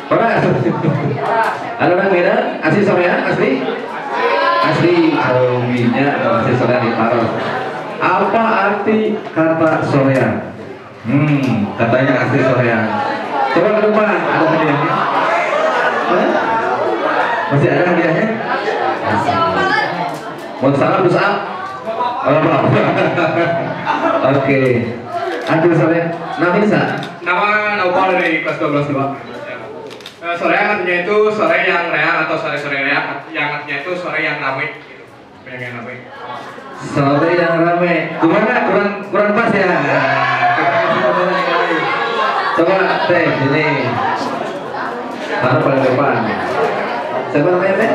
Orang asli? Ada orang Medan? Asli Soreang? Asli? Asli hobinya asli Soreang di Paros. Apa arti kata Soreang? Katanya asli Soreang. Coba ke depan, ada hadiahnya? Masih ada hadiahnya? Mau salam terus up? Oke. Aduh Soreang, namanya Sa? Nama Naupal dari kelas 12 2. Soreang artinya itu sore yang reang atau sore-sore reang, yang artinya itu sore yang ramai gitu. Yang ramai. Sore yang ramai. Gimana? Kurang pas ya? Coba teh ini. Taruh paling depan. Siapa namanya teh?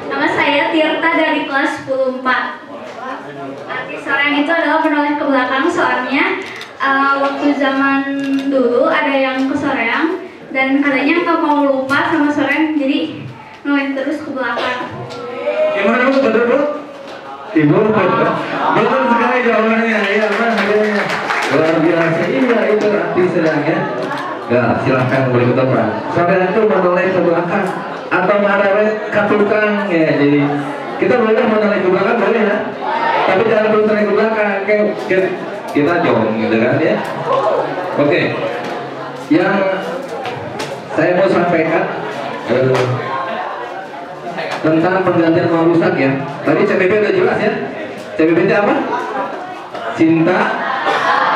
Nama saya Tirta dari kelas 10 4. Arti Soreang itu adalah menoleh ke belakang, soalnya waktu zaman dulu ada yang ke Soreang dan katanya nggak mau lupa sama Soreang, jadi noleh terus ke belakang. Gimana Bu? Betul Bu? Ibu? Betul sekali jawabannya. Iya, Mas. Luar biasa. Iya, itu arti sedang ya. Ya, silahkan boleh bertobat. Sampai itu menoleh ke belakang atau mengarah ke tukang ya. Jadi kita boleh menoleh ke belakang boleh ya. Tapi jangan terus naik ke belakang. Kita jong gitu kan ya. Oke. Yang saya mau sampaikan tentang penggantian uang rusak ya. Tadi CBB udah jelas ya. CBB itu apa? Cinta,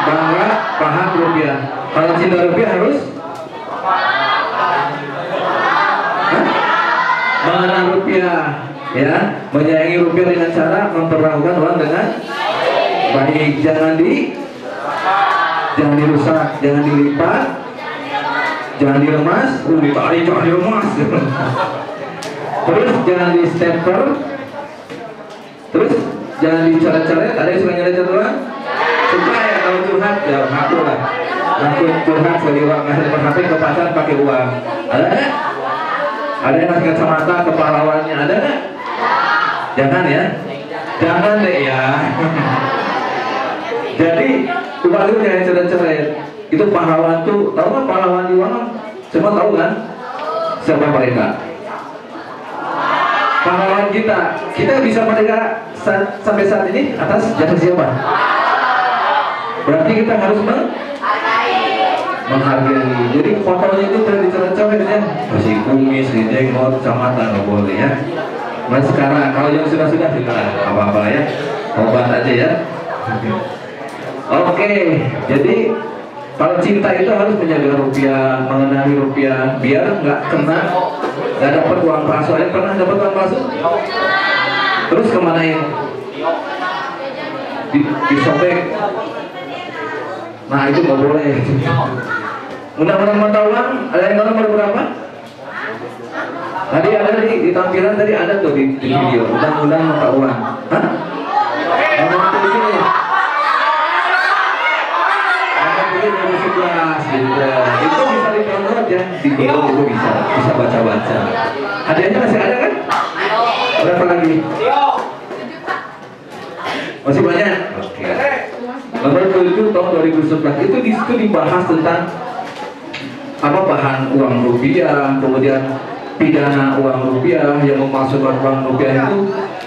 bangga, paham rupiah. Kalau cinta rupiah harus mengenal rupiah, ya, menyayangi rupiah dengan cara memperlakukan uang dengan baik. Jangan dirusak, jangan dilipat, jangan diremas, ditarik, jangan diremas. Terus jangan di stempel, terus jangan dicoret-coret. Ada yang suka nyoret-coret uang? Suka ya, kalau curhat ya ngaku lah. Ngaku curhat sebagai uang, ngasih HP ke pacar pakai uang. Ada nggak? Ada yang ngasih kacamata ke pahlawannya, ada nggak? Jangan ya, jangan deh ya. Jadi uang itu jangan coret-coret. Itu pahlawan tuh, tahu nggak pahlawan di uang? Semua tahu kan? Siapa mereka? Pahlawan kita bisa merdeka sampai saat ini atas jasa siapa? Berarti kita harus menghargai. Jadi fotonya itu jangan dicoret-coret ya. Masih kumis, di jenggot, kacamata nggak boleh ya. Nah sekarang kalau yang sudah tidak apa-apa ya, obat aja ya. Oke, jadi kalau cinta itu harus menjaga rupiah, mengenali rupiah, biar nggak kena, nggak dapat uang palsu. Ada pernah dapat uang palsu? Terus kemana ini? Disobek. Nah itu nggak boleh. Undang-undang mata uang, ada yang tahu nomor berapa? Tadi ada di tampilan tadi ada tuh di video. Undang-undang mata uang. Hah? Nomor 7. 2011 gitu. Itu bisa di-download ya, di Google itu bisa baca-baca. Hadiahnya masih ada kan? Berapa lagi? Masih banyak? Oke. Nomor 7 tahun 2011 itu di situ dibahas tentang apa bahan uang rupiah, kemudian pidana uang rupiah, yang memasukkan uang rupiah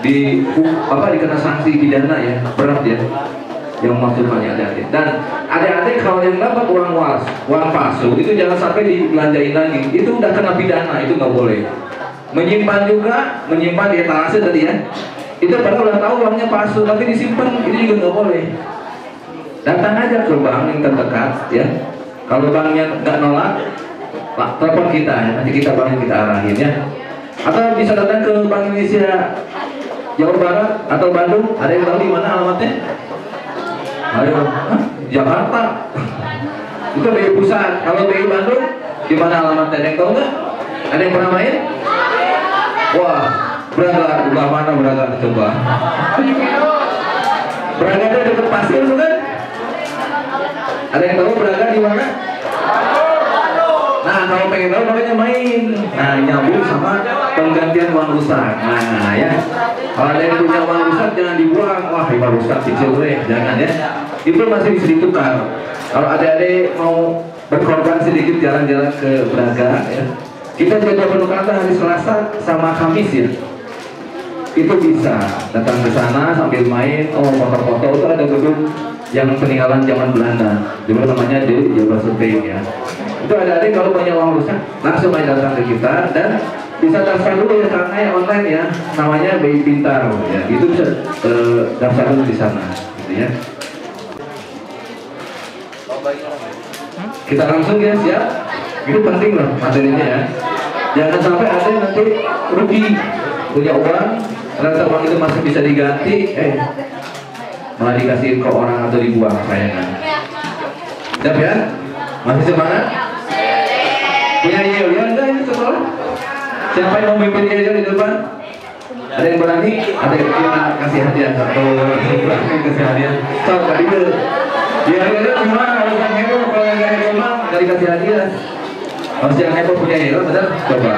itu dikena sanksi pidana ya, berat ya. Yang masukkannya adik-adik. Dan adik-adik kalau yang dapat uang palsu itu jangan sampai dibelanjain lagi. Itu udah kena pidana, itu nggak boleh. Menyimpan di etalase tadi ya. Itu padahal udah tahu uangnya palsu tapi disimpan, itu juga nggak boleh. Datang aja ke bank yang terdekat ya. Kalau banknya nggak nolak, Pak, telepon kita ya. Nanti kita arahin ya. Atau bisa datang ke Bank Indonesia Jawa Barat atau Bandung. Ada yang tahu di mana alamatnya? Ayo, Jakarta. Itu BI Pusat. Kalau BI Bandung, di mana alamatnya? Ada yang tahu nggak? Ada yang pernah main? Wah, Braga, udah mana Braga? Coba. Braga itu dekat pasir bukan? Ada yang tahu Braga di mana? Nah, kalau pengen tahu makanya main. Nah, nyambung sama penggantian uang rusak. Nah, ya. Kalau ada yang punya uang rusak jangan dibuang. Wah, uang rusak kecil deh, jangan ya. Itu masih bisa ditukar. Kalau adik-adik mau berkorban sedikit jalan-jalan ke Braga ya. Kita jaga penukaran hari Selasa sama Kamis ya. Itu bisa datang ke sana sambil main. Oh, foto-foto itu ada gedung yang peninggalan zaman Belanda. Dulu namanya di Jawa Survey ya. Itu adik-adik kalau punya uang rusak langsung aja datang ke kita dan bisa daftar dulu ya karena yang online ya, namanya BI Pintar ya. Itu bisa daftar dulu di sana gitu ya. Kita langsung ya, siap. Itu penting loh materinya ya. Jangan sampai ada yang nanti rugi punya uang, ternyata uang itu masih bisa diganti, malah dikasih ke orang atau dibuang, sayangkan. Siap ya? Masih semangat? Punya Yel enggak ini sekolah? Siapa yang mau memimpin Yel di depan? Ada yang berani? Ada yang kita kasih hadiah atau berani kasih hadiah? Coba tadi dulu. Yel gimana? Harus yang heboh, kalau yang gak heboh mah gak dikasih hadiah. Harus yang heboh punya Yel, benar? Coba.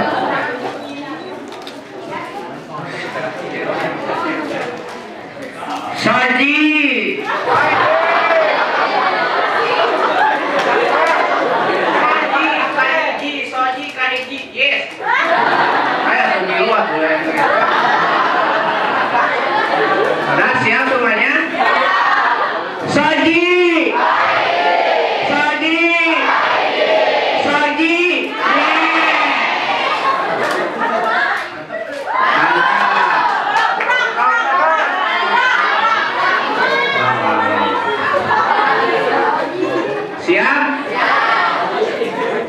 siap?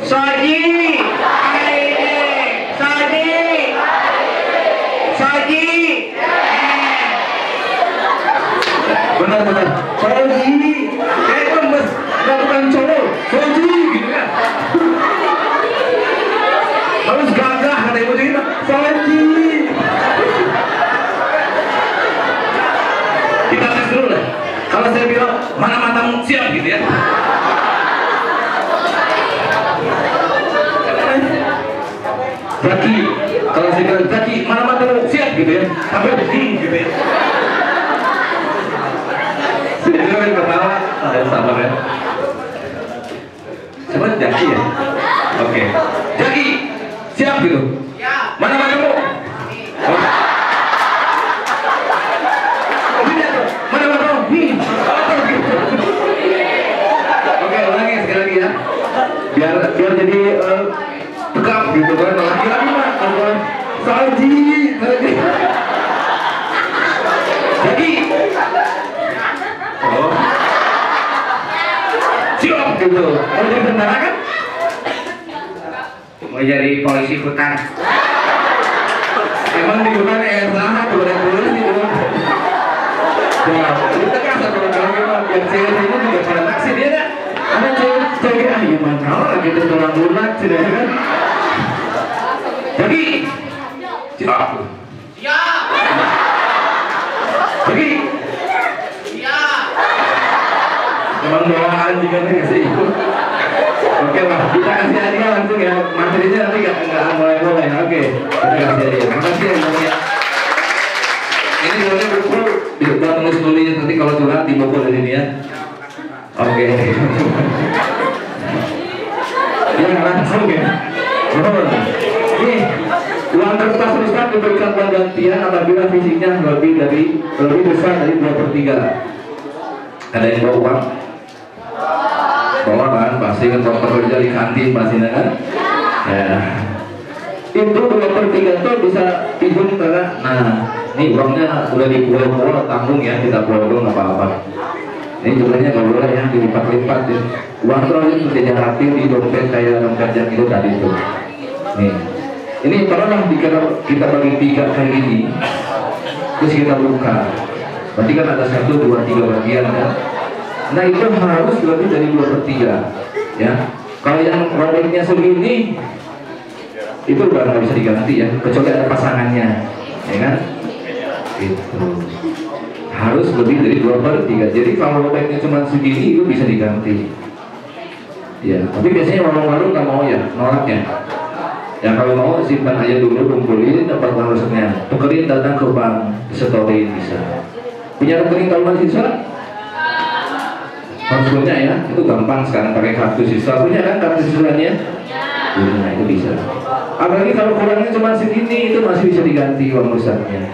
Soji benar Soji itu bukan cowok Soji gitu kan harus gagah kata ibu kita Soji. Kita tes dulu lah kalau saya bilang mana matamu siap gitu ya. Zaki, kalau saya bilang Zaki mana matamu siap gitu ya sampai begini gitu ya. Jadi kan pertama ada sabar ya. Coba Zaki ya. Oke. Zaki siap gitu. Mana matamu? Mana matamu? Oke, ulangi sekali lagi ya. Biar jadi tegap gitu kan. Laki-laki mah kalau Soji. Zaki. Oh. Siap gitu. Mau jadi tentara kan? Mau jadi polisi hutan. Emang di hutan enak tuh ada polisi gitu. Ya, kita kan satu orang yang cewek ini juga pada taksi dia kan. Ada cewek gimana lagi tuh tulang lunak sih kan. Jadi siap. Jadi emang doaan juga nih kasih ikut. Oke lah, kita kasih hadiah langsung ya. Materinya nanti nggak mulai-mulai. Oke, kita kasih hadiah. Makasih ya. Ini sebenarnya buku buat nulis nanti kalau curhat di buku dari ini ya. Oke. Ya langsung ya. Ini uang kertas tuliskan diberikan penggantian apabila fisiknya lebih besar dari 2/3. Ada yang bawa uang? Bawa kan, pasti kan kalau kerja di kantin pasti kan? Ya. Itu 2/3 itu bisa hitung karena, nah, ini uangnya udah dipulau-pulau tanggung ya, kita pulau dong apa-apa. Ini jumlahnya nggak boleh ya dilipat-lipat ya. Uang itu harus tidak rapi di dompet kayak dompet yang itu tadi tuh. Nih, ini pernah kita bagi 3 kayak gini, terus kita buka. Berarti kan ada 1, 2, 3 bagian kan. Nah itu harus lebih dari 2/3 ya. Kalau yang robeknya segini itu udah nggak bisa diganti ya, kecuali ada pasangannya, ya kan? Itu harus lebih dari 2/3. Jadi kalau robeknya cuma segini itu bisa diganti. Ya, tapi biasanya warung-warung nggak mau ya, nolaknya. Ya kalau mau simpan aja dulu, kumpulin dapat harusnya, tukerin datang ke bank, setorin bisa. Punya rekening tabungan siswa? Harus punya ya, itu gampang sekarang pakai kartu siswa. Punya kan kartu siswanya? Punya, itu bisa. Apalagi kalau kurangnya cuma segini, itu masih bisa diganti uang rusaknya.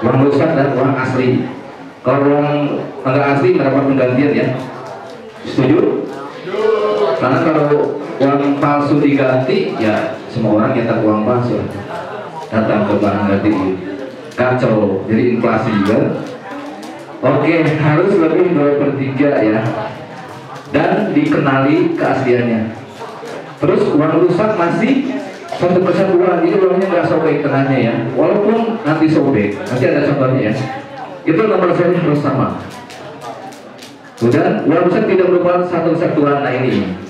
Uang rusak dan uang asli. Kalau uang agak asli mendapat penggantian ya. Setuju? Karena kalau uang palsu diganti, ya semua orang nyetak uang palsu. Datang ke bank ganti kacau, jadi inflasi juga. Oke, harus lebih 2/3 ya. Dan dikenali keasliannya. Terus uang rusak masih 1% uang, jadi uangnya nggak sobek tengahnya ya. Walaupun nanti sobek, nanti ada contohnya ya. Itu nomor seri harus sama. Kemudian uang rusak tidak merupakan satu kesatuan. Nah ini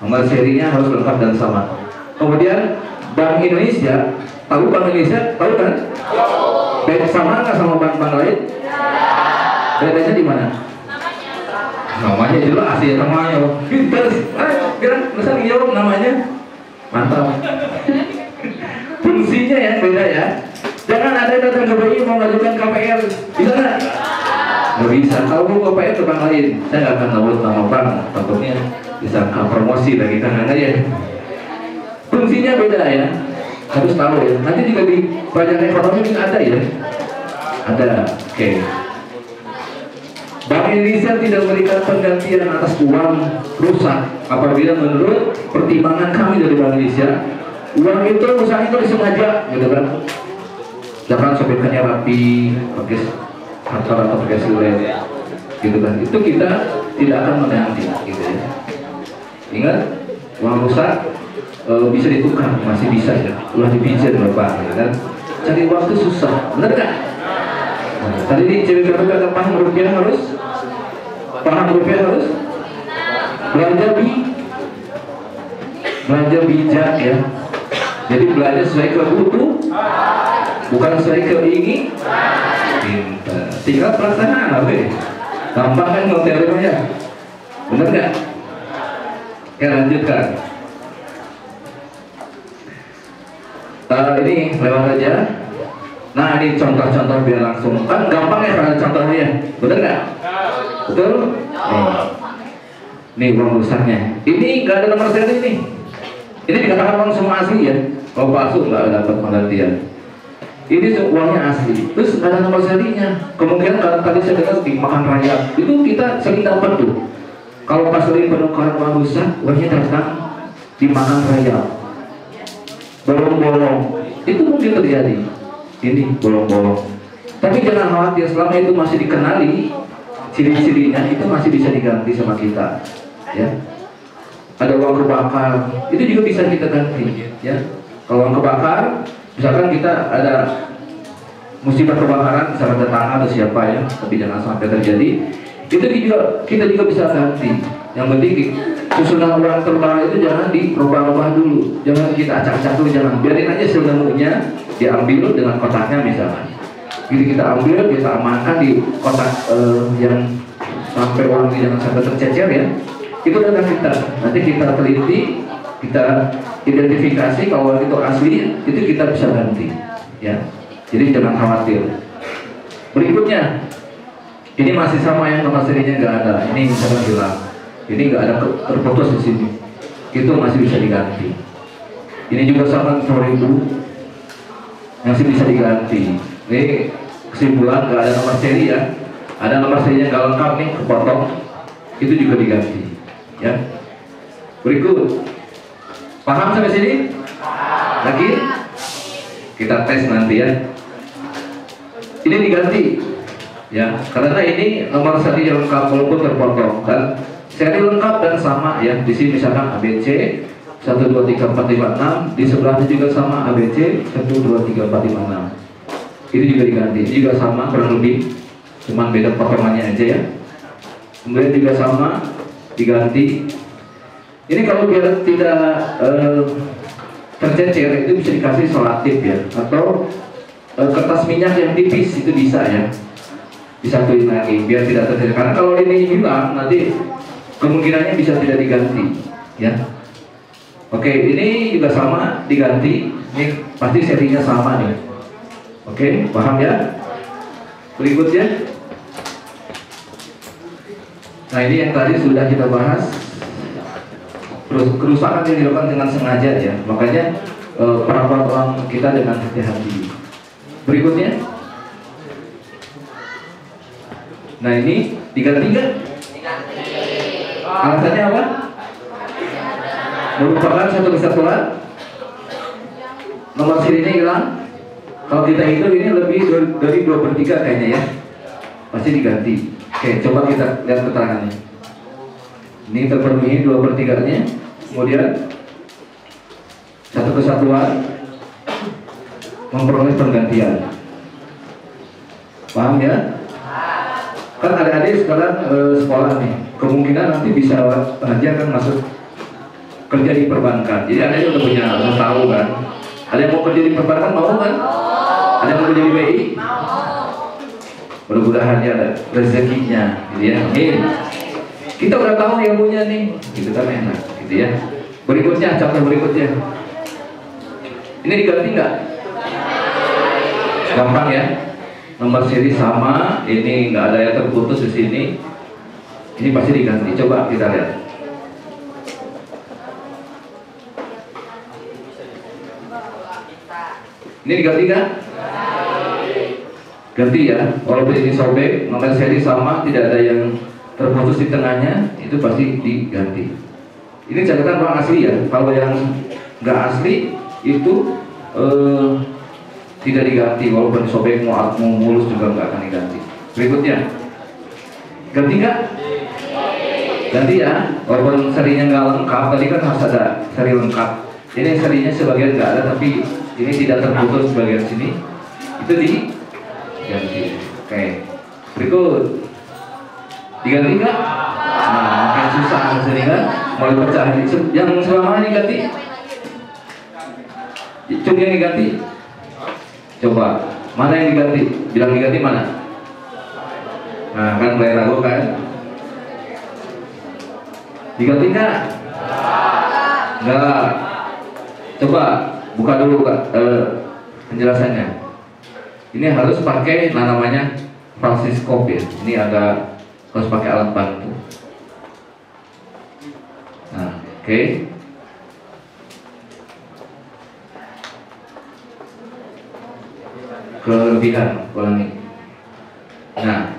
nomor serinya harus lengkap dan sama. Kemudian Bank Indonesia, tahu Bank Indonesia, tahu kan? Beda sama nggak sama bank-bank lain? Bedanya di mana? Namanya jelas ya, namanya. Pintar, bisa dijawab namanya. Mantap. Fungsinya ya beda ya. Jangan ada yang datang ke BI mau ngajukan KPR, bisa nggak? Nggak bisa. Kalau mau KPR ke bank lain, saya nggak akan nyebut nama bank. Takutnya bisa promosi lagi kan aja. Fungsinya beda ya. Harus tahu ya. Nanti juga di pelajaran ekonomi ini ada ya. Ada. Oke. Bank Indonesia tidak memberikan penggantian atas uang rusak apabila menurut pertimbangan kami dari Bank Indonesia uang itu rusaknya itu disengaja gitu kan. Jangan sobekannya rapi, pakai kantor atau pakai silet gitu kan. Itu kita tidak akan mengganti gitu ya. Ingat, uang rusak bisa ditukar, masih bisa ya. Ulah dipinjam Bapak, ya kan? Cari uang itu susah, benar nggak? Nah, tadi ini cewek kata paham rupiah harus belanja bijak ya. Jadi belanja sesuai kebutuhan, bukan sesuai keinginan. Tinggal pelaksanaan, gampang kan kalau teorinya, benar nggak? Ya lanjutkan. Ini lewat aja. Nah ini contoh-contoh biar langsung, kan gampang ya kalau contohnya, benar nggak? Betul? Nih uang rusaknya. Ini nggak ada nomor seri nih. Ini dikatakan uang semua asli ya. Kalau palsu nggak dapat penggantian. Ini uangnya asli. Terus nggak ada nomor serinya. Kemungkinan kalau tadi saya dengar dimakan rakyat, itu kita sering dapat tuh. Kalau pas lagi penukaran uang rusak, uangnya datang dimakan rakyat. Bolong-bolong. Itu mungkin terjadi. Ini bolong-bolong. Tapi jangan khawatir, selama itu masih dikenali ciri-cirinya, itu masih bisa diganti sama kita. Ya. Ada uang kebakar, itu juga bisa kita ganti. Ya. Kalau uang kebakar, misalkan kita ada musibah kebakaran, misalkan tetangga atau siapa ya, tapi jangan sampai terjadi, itu juga kita juga bisa ganti. Yang penting susunan uang terbakar itu jangan dirubah-rubah dulu, jangan kita acak-acak dulu, jangan biarin aja sebenarnya diambil dengan kotaknya misalkan. Jadi kita ambil, kita amankan di kotak yang sampai uangnya jangan sampai tercecer ya. Itu data kita. Nanti kita teliti, kita identifikasi kalau uang itu asli, itu kita bisa ganti. Ya. Jadi jangan khawatir. Berikutnya, ini masih sama yang nomor serinya nggak ada. Ini misalkan hilang. Ini nggak ada terputus di sini. Itu masih bisa diganti. Ini juga sama 4.000 masih bisa diganti. Ini kesimpulan nggak ada nomor seri ya. Ada nomor serinya nggak lengkap nih, kepotong. Itu juga diganti. Ya. Berikut. Paham sampai sini? Lagi? Kita tes nanti ya. Ini diganti. Ya, karena ini nomor seri yang lengkap walaupun terpotong dan seri lengkap dan sama ya. Di sini misalkan ABC 1 2 3 4 5 6, di sebelahnya juga sama ABC 1 2 3 4 5 6. Ini juga diganti, ini juga sama kurang lebih, cuman beda potongannya aja ya. Kemudian juga sama diganti. Ini kalau biar tidak tercecer itu bisa dikasih solatif ya, atau kertas minyak yang tipis itu bisa ya, disatuin lagi biar tidak tercecer. Karena kalau ini hilang nanti kemungkinannya bisa tidak diganti ya. Oke, ini juga sama diganti. Ini pasti serinya sama nih. Oke, paham ya? Berikutnya. Nah, ini yang tadi sudah kita bahas. Kerusakan yang dilakukan dengan sengaja ya. Makanya perawat uang kita dengan hati-hati. Berikutnya. Nah, ini diganti nggak? Alasannya apa? Merupakan satu kesatuan. Nomor serinya hilang. Kalau kita hitung ini lebih dari 2/3 kayaknya ya. Pasti diganti. Oke, coba kita lihat keterangannya. Ini terpenuhi 2/3-nya. Kemudian satu kesatuan memperoleh penggantian. Paham ya? Kan adik-adik sekarang sekolah nih. Kemungkinan nanti bisa aja kan masuk kerja di perbankan. Jadi ada yang udah tahu kan. Ada yang mau kerja di perbankan mau kan? Ada yang mau kerja di BI? Mudah-mudahan ya ada rezekinya, gitu ya. Amin. Kita udah tahu ilmunya nih, gitu kan enak, gitu ya. Berikutnya, contoh berikutnya. Ini diganti nggak? Gampang ya. Nomor seri sama, ini nggak ada yang terputus di sini. Ini pasti diganti. Coba kita lihat. Ini diganti kan? Ganti ya. Walaupun ini sobek, nomor seri sama, tidak ada yang terputus di tengahnya, itu pasti diganti. Ini catatan uang asli ya. Kalau yang nggak asli itu tidak diganti. Walaupun sobek mau mulus juga nggak akan diganti. Berikutnya, ganti nggak? Ganti ya, walaupun serinya nggak lengkap, tadi kan harus ada seri lengkap. Ini serinya sebagian nggak ada, tapi ini tidak terputus bagian sini. Itu diganti. Oke, berikut diganti nggak? Nah, makin susah sini kan, mau pecah. Yang selama ini ganti, cung yang diganti. Coba, mana yang diganti? Bilang diganti mana? Nah, kan mulai ragu kan? Diganti nggak? Nggak. Coba buka dulu Kak, penjelasannya. Ini harus pakai namanya falsiskop ya. Ini harus pakai alat bantu. Nah, oke. Kelebihan, ulangi. Nah,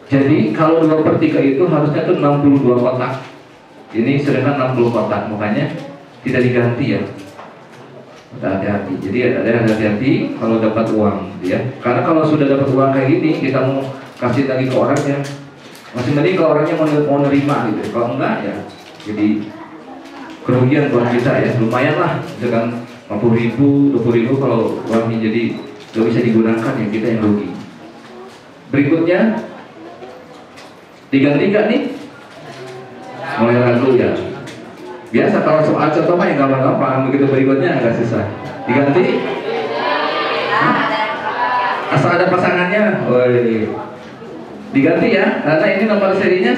jadi kalau 2/3 itu harusnya tuh 62 kotak. Ini sedangkan 60 kotak, makanya tidak diganti ya. Hati-hati. Jadi ada hati-hati kalau dapat uang, ya. Karena kalau sudah dapat uang kayak gini, kita mau kasih lagi ke orang ya, masih mending kalau orangnya mau nerima gitu. Kalau enggak ya, jadi kerugian buat kita ya. Lumayan lah, misalkan 50.000, 20.000 kalau uangnya jadi nggak bisa digunakan ya, kita yang rugi. Berikutnya diganti nggak nih? Mulai ragu ya. Biasa kalau soal contoh mah yang gampang-gampang, begitu berikutnya agak susah. Diganti? Asal ada pasangannya, woi. Diganti ya, karena ini nomor serinya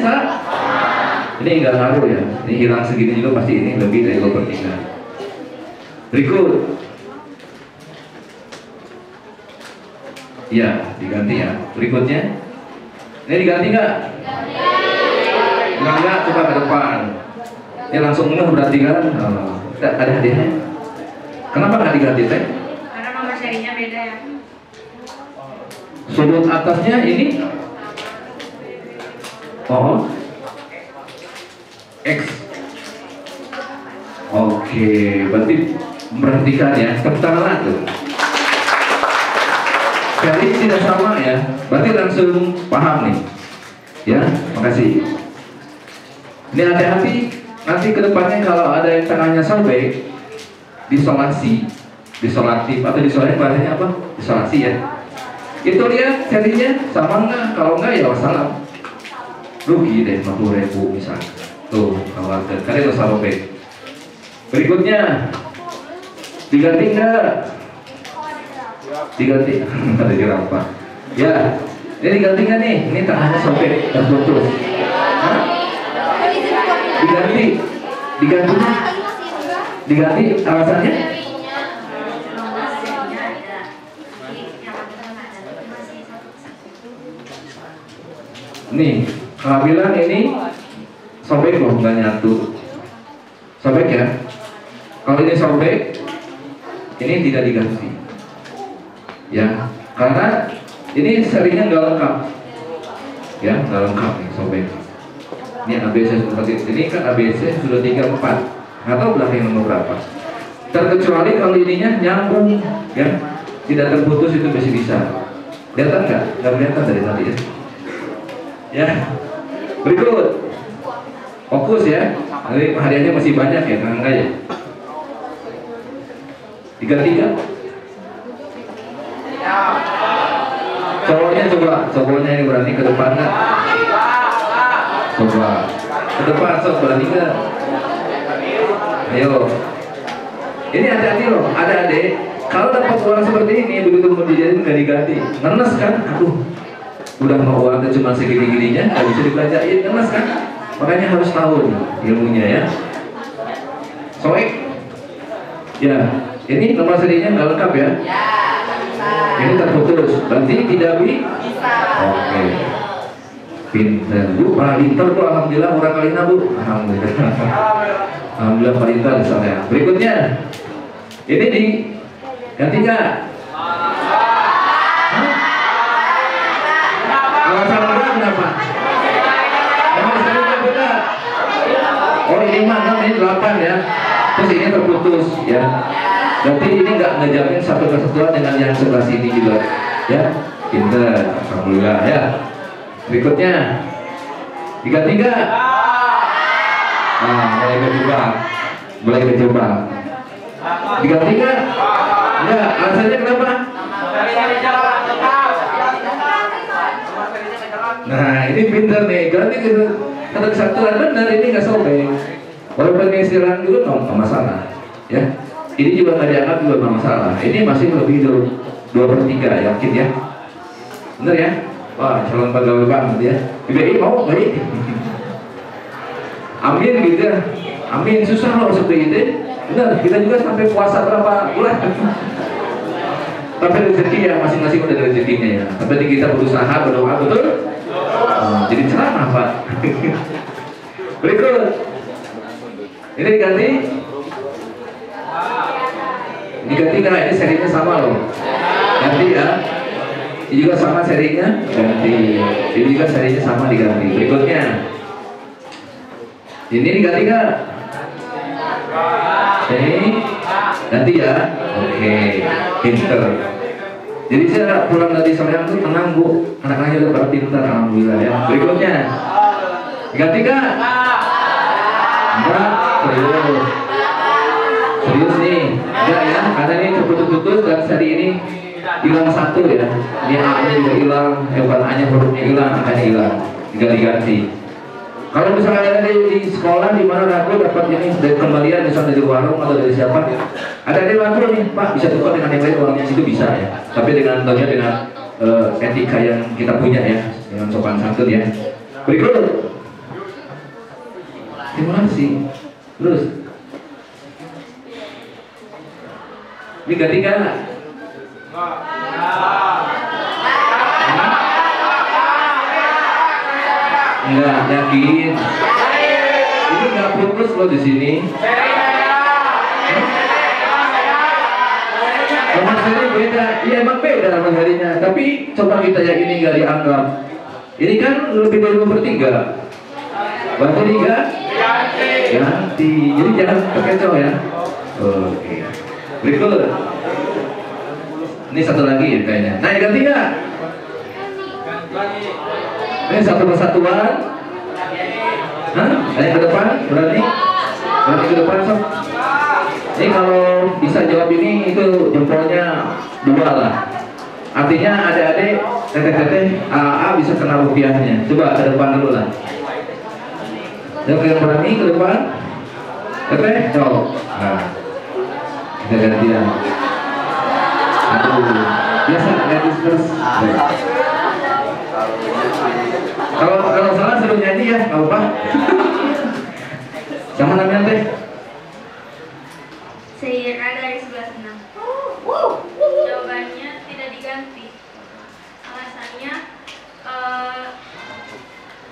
ini enggak ngaruh ya. Ini hilang segini juga pasti ini lebih dari 2/3. Berikut. Ya, diganti ya. Berikutnya. Ini diganti nggak? Enggak, coba ke depan. Ini langsung berarti kan? Ada hadiahnya. Kenapa nggak diganti teh? Karena nomor serinya beda ya. Sudut atasnya ini X. Oke, berarti memperhatikan ya. Tepuk tangan tuh. Jadi tidak sama ya. Berarti langsung paham nih. Ya, makasih. Ini hati-hati. Nanti kedepannya kalau ada yang tangannya sobek, disolatif atau disolasi bahasanya apa? Isolasi ya. Itu lihat serinya sama enggak? Kalau enggak ya wassalam. Rugi deh 50.000 misalnya. Tuh, khawatir. Karena itu sobek. Berikutnya diganti enggak? Diganti. Ada jerapah. Ya, ini diganti enggak nih? Ini tangannya sobek, terputus. Diganti alasannya? Nih, kalau bilang ini sobek loh, nggak nyatu. Sobek ya. Kalau ini sobek, ini tidak diganti. Ya, karena ini serinya nggak lengkap. Ya, nggak lengkap nih sobek. Ini ABC seperti ini kan ABC sudah 34 atau belakang nomor berapa, terkecuali kalau ininya nyambung ya, tidak terputus, itu masih bisa. Kelihatan nggak? Nggak kelihatan dari tadi ya. Ya, berikut fokus ya. Nanti hadiahnya masih banyak ya, enggak ya. 33. Cowoknya ini berani ke depan nggak? Coba ke depan, sok berani nggak? Ayo. Ini hati-hati loh, ada adik. Kalau dapat uang seperti ini, begitu mau dijadiin nggak diganti, ngenes kan? Aduh, udah mau uangnya cuma segini-gininya, nggak bisa dibelanjain, ngenes kan? Makanya harus tahu ilmunya ya. Soek. Ya, ini nomor serinya nggak lengkap ya? Ini terputus, berarti tidak bisa. Oke. Pinter, Bu, pinter tuh, alhamdulillah murah kalinya Bu. Alhamdulillah. Alhamdulillah pinter misalnya. Berikutnya, ini ganti nggak? Alasan enggak kenapa? Nomor serinya beda. Oh ini 6, ini 8 ya. Terus ini terputus ya. Berarti ini nggak ngejamin satu kesatuan dengan yang sebelah sini juga ya. Pinter, alhamdulillah ya. Berikutnya diganti nggak? Nah, mulai berjebak. Diganti nggak? Enggak, alasannya kenapa? Nah, ini pinter nih, ganti gitu. Kata kesatuan benar, ini nggak sobek. Walaupun ini istirahat juga nggak masalah, ya. Ini juga nggak dianggap juga nggak masalah. Ini masih lebih dari 2/3, yakin ya? Bener ya? Wah, calon pegawai banget ya. BBI mau nggak? Amin gitu ya. Amin, susah loh masuk BIT. Benar, kita juga sampai puasa berapa bulan. Tapi rezeki ya, masing-masing udah ada rezekinya ya. Tapi kita berusaha, berdoa, betul? Jadi ceramah Pak. Berikut. Ini diganti. Diganti karena ini serinya sama loh. Ganti ya. Ini juga sama serinya, ganti. Ini juga serinya sama, diganti. Berikutnya. Ini diganti nggak? Ini ganti ya. Oke, pinter. Jadi saya pulang dari Soreang tuh tenang Bu, anak-anaknya udah pada pintar, alhamdulillah ya. Berikutnya, ganti nggak? Enggak, serius nih, enggak ya, karena ini terputus-putus dan seri ini hilang satu ya. Ini A-nya juga hilang, bukan A-nya hurufnya hilang, A-nya hilang, tinggal diganti. Kalau misalnya ada di sekolah di mana ragu dapat ini dari kembalian misalnya dari warung atau dari siapa, ada ragu nih Pak bisa tukar dengan yang lain uangnya itu bisa ya. Tapi dengan tentunya dengan etika yang kita punya ya, dengan sopan santun ya. Berikut. Simulasi. Terus. Ini ganti kan? Enggak, yakin. Ini enggak putus loh di sini. Nomor seri beda, iya emang beda nomor serinya. Tapi coba kita yang ini nggak dianggap. Ini kan lebih dari 2/3. Berarti enggak? Ganti. Jadi jangan terkecoh ya. Oke. Berikut. Ini satu lagi kayaknya. Nah, ganti nggak? Ini satu persatuan. Hah? Yang ke depan berarti? Berarti ke depan sob. Ini kalau bisa jawab ini itu jempolnya 2 lah. Artinya adik-adik teteh-teteh AA bisa kena rupiahnya. Coba ke depan dulu lah. Yang berani ke depan. Teteh, coba. Nah, kita gantian. Aduh, biasa ganti terus. Kalau salah suruh nyanyi ya, nggak apa. Sama namanya teh? Seira dari 11/6. Jawabannya tidak diganti. Alasannya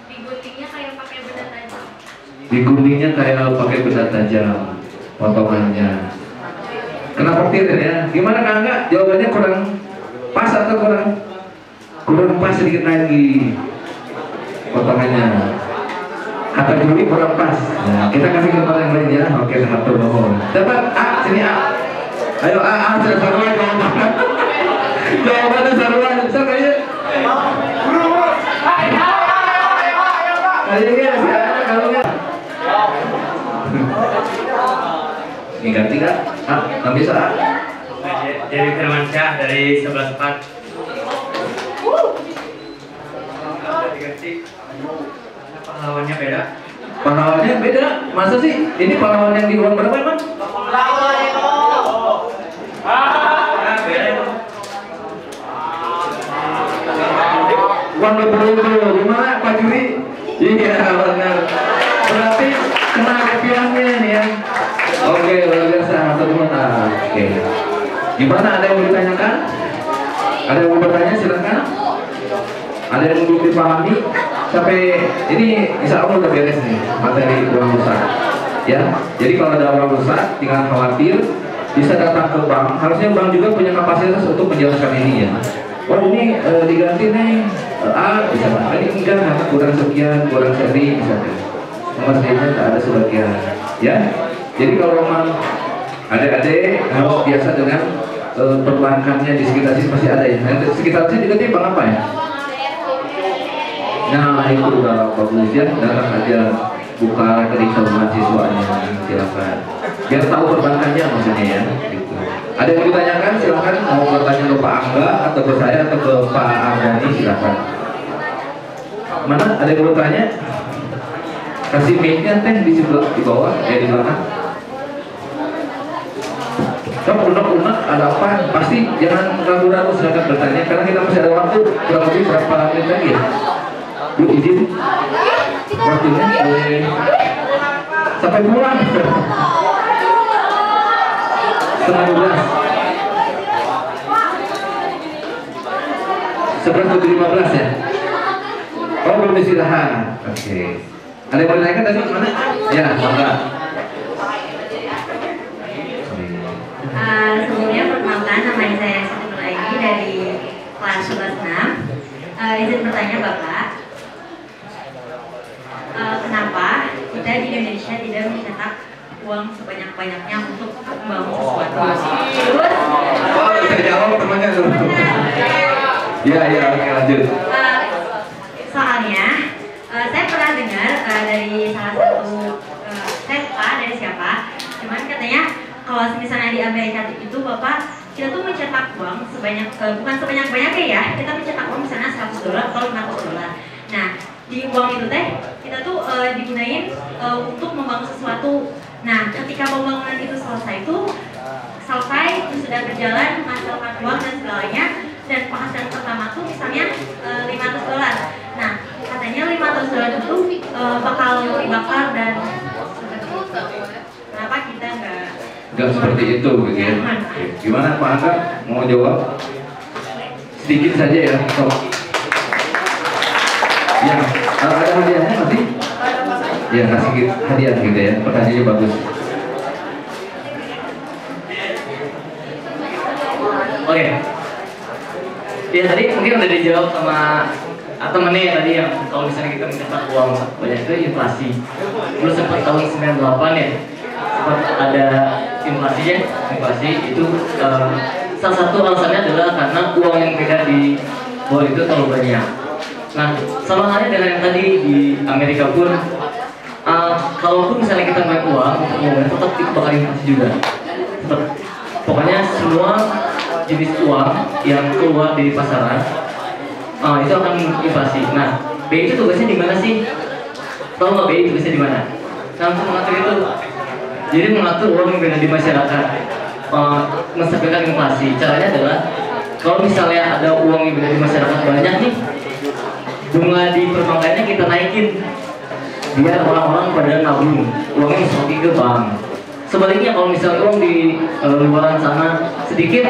diguntingnya kayak pakai benda tajam. Diguntingnya kayak pakai benda tajam, potongannya. Kenapa tidak ya? Gimana Kak Angga? Jawabannya kurang pas atau kurang pas sedikit lagi potongannya. Kata Juli kurang pas. Nah, kita kasih ke tempat yang lain ya. Oke, satu mohon. Dapat A, sini A. Ayo A, sarua jawabannya. Jawabannya sarua, bisa kayaknya. Kayaknya siapa kalau ya. Ini ganti Kak? A, nggak bisa A. Jadi Firmansyah dari 11/4. Diganti. Pahlawannya beda. Pahlawannya beda? Masa sih? Ini pahlawan yang di uang berapa emang? Uang 20.000, gimana Pak Juri? Iya benar. Berarti kena rupiahnya nih ya. Oke, luar biasa, teman-teman. Oke. Gimana, ada yang mau ditanyakan? Ada yang mau bertanya, silakan. Ada yang belum dipahami? Sampai ini insya Allah udah beres nih materi uang rusak. Ya, jadi kalau ada uang rusak, jangan khawatir, bisa datang ke bank. Harusnya bank juga punya kapasitas untuk menjelaskan ini ya. Oh ini diganti nih A, bisa Pak. Ini enggak, karena kurang sekian, kurang seri, misalnya. Nomor serinya tak ada sebagian. Ya, jadi kalau memang adik-adik harus biasa dengan perbankannya di sekitar sini pasti ada ya. Nah, sekitar sini diganti bank apa ya? Nah itu udah bagus ya, datang aja buka rekening tabungan siswanya, silakan. Biar tahu perbankannya maksudnya ya. Gitu. Ada yang ditanyakan? Silakan. Mau bertanya ke Pak Angga atau ke saya atau ke Pak Argani, silakan. Mana? Ada yang mau tanya? Kasih mic-nya teh di sebelah, di bawah, di belakang. Dok, unek-unek ada apa? Pasti jangan ragu-ragu, silakan bertanya karena kita masih ada waktu kurang lebih berapa menit lagi ya. Bu izin waktunya sampai pulang setengah 12 11:15 ya. Oh belum istirahat. Oke. Ada yang mau ditanyakan tadi mana? Ya, mangga. Sebelumnya perkenalkan, nama saya Siti Nuraini dari kelas 11-6. Izin bertanya Bapak, kenapa kita di Indonesia tidak mencetak uang sebanyak-banyaknya untuk membangun sesuatu? Terus? Oh, bisa jawab temannya dulu. Iya, oke lanjut. Soalnya, saya pernah dengar dari salah satu, saya lupa dari siapa, cuman katanya kalau misalnya di Amerika itu Bapak, kita tuh mencetak uang sebanyak, bukan sebanyak-banyaknya ya, kita mencetak uang misalnya $100 atau $500. Nah, di uang itu teh, kita tuh digunain untuk membangun sesuatu. Nah, ketika pembangunan itu selesai, sudah berjalan, menghasilkan uang dan segalanya, dan penghasilan pertama tuh misalnya $500. Nah, katanya $500 itu bakal dibakar dan kenapa kita nggak seperti itu gitu ya. Gimana Pak Angga mau jawab? Sedikit saja ya. So. Ya, ada hadiahnya masih? Ya, kasih hadiah gitu ya. Pertanyaannya bagus. Oke. Ya tadi mungkin udah dijawab sama temennya tadi yang kalau misalnya kita mencetak uang banyak itu inflasi. Dulu sempat tahun 98 ya. Ada inflasi itu salah satu alasannya adalah karena uang yang beredar di bawah itu terlalu banyak. Nah, sama halnya dengan yang tadi di Amerika pun, kalaupun misalnya kita main uang untuk uang tetap itu bakal inflasi juga. Pokoknya semua jenis uang yang keluar dari pasaran itu akan inflasi. Nah, BI itu tugasnya di mana sih? Tahu nggak BI tugasnya di mana? Nah, untuk mengatur itu. Jadi mengatur uang yang beredar di masyarakat, menstabilkan inflasi. Caranya adalah kalau misalnya ada uang yang beredar di masyarakat banyak nih, bunga di perbankannya kita naikin biar orang-orang pada nabung, uangnya masuk ke bank. Sebaliknya kalau misalnya uang di luaran sana sedikit,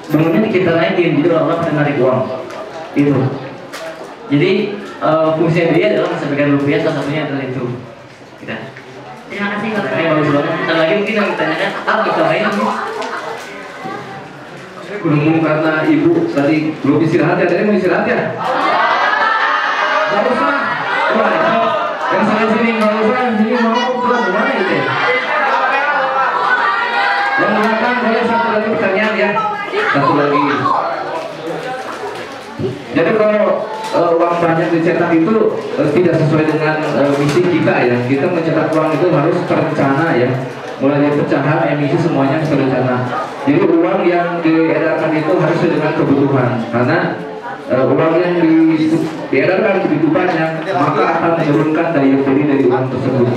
bunganya kita naikin, jadi orang-orang pada narik uang. Itu. Jadi fungsinya dia adalah menstabilkan rupiah, salah satunya adalah itu. Kita. Terima kasih Bapak. Bagus banget. Ntar lagi mungkin yang ditanyakan apa kita lain? Berhubung karena ibu tadi belum istirahat ya, tadi mau istirahat ya? Gak usah. Wah, yang sana sini gak usah, sini mau pulang kemana gitu ya? Yang belakang boleh satu lagi pertanyaan ya? Satu lagi. Jadi kalau uang banyak dicetak itu tidak sesuai dengan misi kita ya. Kita mencetak uang itu harus terencana ya. Mulai dari pecahan, emisi semuanya harus terencana. Jadi uang yang diedarkan itu harus sesuai dengan kebutuhan. Karena uang yang diedarkan begitu banyak, maka akan menurunkan daya beli dari uang tersebut.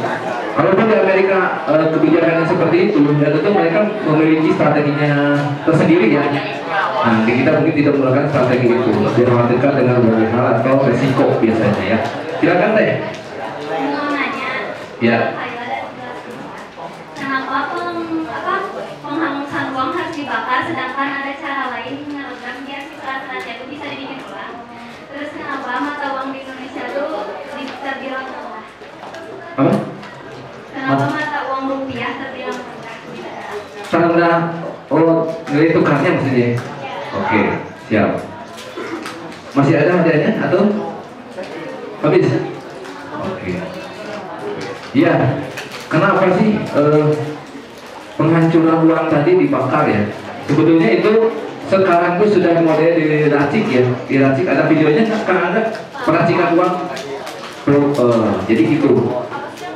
Kalau di Amerika kebijakannya seperti itu, ya tentu mereka memiliki strateginya tersendiri ya. Nah, di kita mungkin tidak menggunakan strategi itu, dikhawatirkan dengan berbagai hal atau resiko biasanya ya. Silakan teh. Mau nanya. Ya. Kenapa penghalusan uang harus dibakar, sedangkan ada cara lain meredam biar sisa-sisanya itu bisa dibikin ulang? Terus kenapa mata uang di Indonesia itu terbilang murah? Apa? Kenapa mata uang rupiah terbilang murah? Karena nilai tukarnya maksudnya. Oke, siap. Masih ada hadiahnya atau habis? Oke. Iya. Kenapa sih penghancuran uang tadi dibakar ya? Sebetulnya itu sekarang tuh sudah model diracik ya. Diracik ada videonya, sekarang ada peracikan uang. Jadi gitu.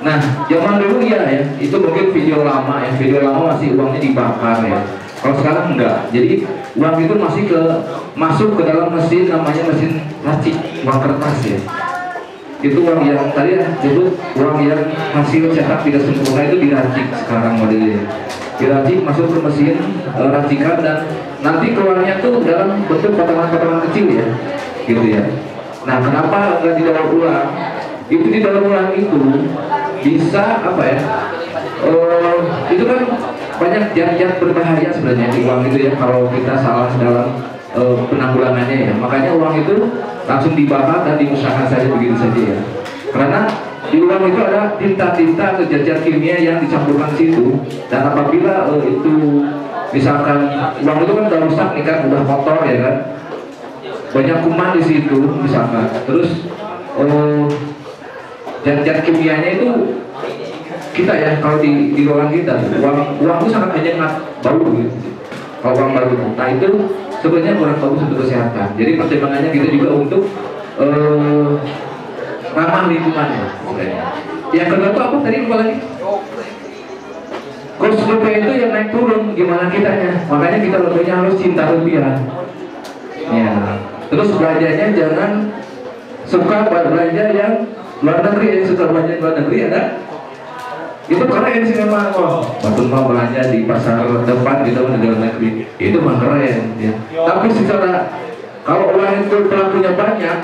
Nah, zaman dulu ya, itu mungkin video lama ya, video lama masih uangnya dibakar ya. Kalau sekarang enggak, jadi uang itu masuk ke dalam mesin, namanya mesin racik, uang kertas ya. Itu uang yang tadi ya, itu uang yang hasil cetak tidak sempurna itu diracik sekarang modelnya. Diracik masuk ke mesin racikan dan nanti keluarnya tuh dalam bentuk potongan-potongan kecil ya, gitu ya. Nah, kenapa enggak di dalam ulang? Itu di dalam ulang itu bisa apa ya? Itu kan banyak zat-zat berbahaya sebenarnya di uang itu ya, kalau kita salah dalam penanggulangannya ya. Makanya uang itu langsung dibakar dan dimusnahkan saja begitu saja ya. Karena di uang itu ada tinta-tinta atau zat-zat kimia yang dicampurkan di situ, dan apabila itu misalkan uang itu kan udah rusak nih kan, udah kotor ya kan, banyak kuman di situ misalkan, terus zat-zat kimianya itu kita ya, kalau di ruangan kita uang itu sangat menyengat, bau gitu kalau uang baru. Nah itu sebenarnya kurang bagus untuk kesehatan. Jadi pertimbangannya kita juga untuk ramah lingkungan ya. Yang kedua itu apa tadi, lupa lagi? Kurs rupiah itu yang naik turun, gimana kitanya? Makanya kita tentunya harus cinta rupiah ya. Terus belanjanya jangan suka belanja yang luar negeri, yang suka belanja luar negeri ada. Itu keren sih memang, betul mau belanja di pasar depan gitu di luar negeri, itu mah keren ya. Tapi secara kalau uang itu pelakunya banyak,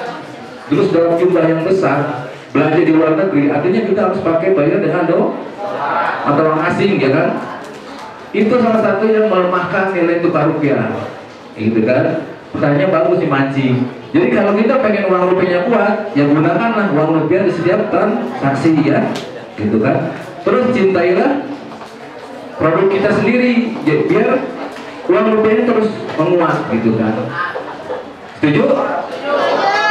terus dalam jumlah yang besar belanja di luar negeri, artinya kita harus pakai bayar dengan atau orang asing ya kan. Itu salah satu yang melemahkan nilai tukar rupiah, gitu kan. Pertanyaannya bagus sih mancing. Jadi kalau kita pengen uang rupiahnya kuat, ya gunakanlah uang rupiah di setiap transaksi ya, gitu kan. Terus cintailah produk kita sendiri, jadi biar uang rupiahnya terus menguat, gitu kan. Setuju?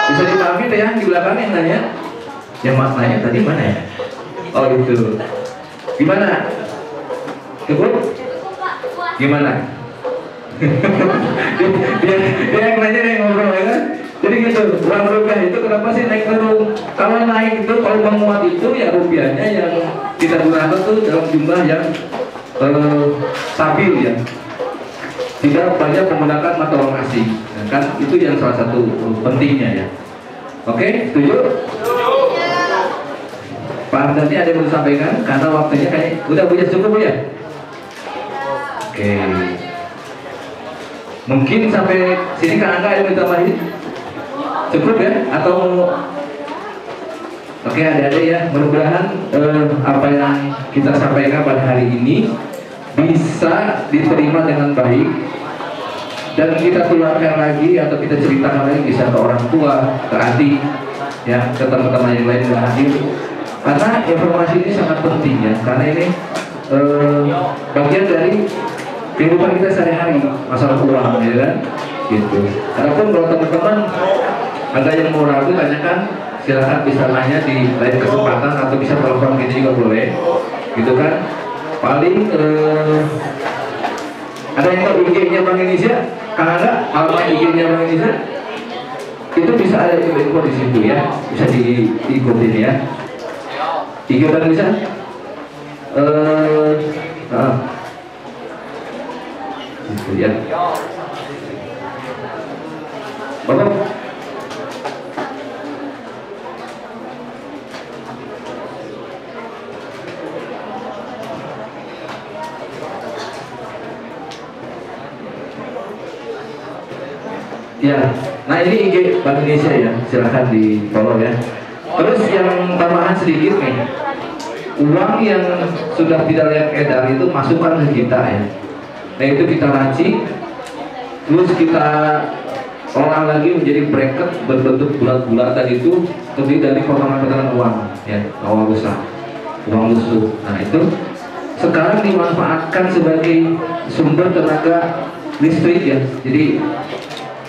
Bisa dipahami deh ya, di belakang yang nanya. Yang maknanya tadi mana ya? Oh itu. Gimana? Cukup? Gimana? dia yang nanya, yang ngobrol ya kan. Jadi gitu, uang rupiah itu kenapa sih naik turun? Kalau naik itu, kalau menguat itu ya rupiahnya yang kita gunakan tuh dalam jumlah yang stabil ya. Tidak banyak menggunakan mata uang asing, ya, kan itu yang salah satu pentingnya ya. Oke, setuju? Pak Ardhani ada yang mau disampaikan? Karena waktunya kayak udah punya cukup ya. Oke. Mungkin sampai sini Kak Angga ada yang ditambahin? Cukup ya? Atau oke, ada ya. Mudah-mudahan apa yang kita sampaikan pada hari ini bisa diterima dengan baik dan kita keluarkan lagi atau kita ceritakan lagi, bisa ke orang tua, ke adik, ya, ke teman-teman yang lain yang hadir. Karena informasi ini sangat penting ya, karena ini bagian dari kehidupan kita sehari-hari, masalah uang ya kan, gitu. Adapun kalau teman-teman ada yang mau ragu, tanyakan, silahkan bisa nanya di lain kesempatan atau bisa telepon kita juga boleh, gitu kan. Paling ada yang tahu IG-nya Bank Indonesia? Kalau ada, alamat IG-nya Bank Indonesia itu bisa ada info di situ ya, bisa diikutin ya. IG Bank Indonesia itu ya. Bapak ya, nah ini IG Bank Indonesia ya, silahkan di follow ya. Terus yang tambahan sedikit nih, uang yang sudah tidak layak edar itu masukkan ke kita ya. Nah itu kita racik, terus kita olah lagi menjadi bracket berbentuk bulat-bulatan, itu terdiri dari potongan-potongan uang ya, uang besar, uang lusuh. Nah itu sekarang dimanfaatkan sebagai sumber tenaga listrik ya. Jadi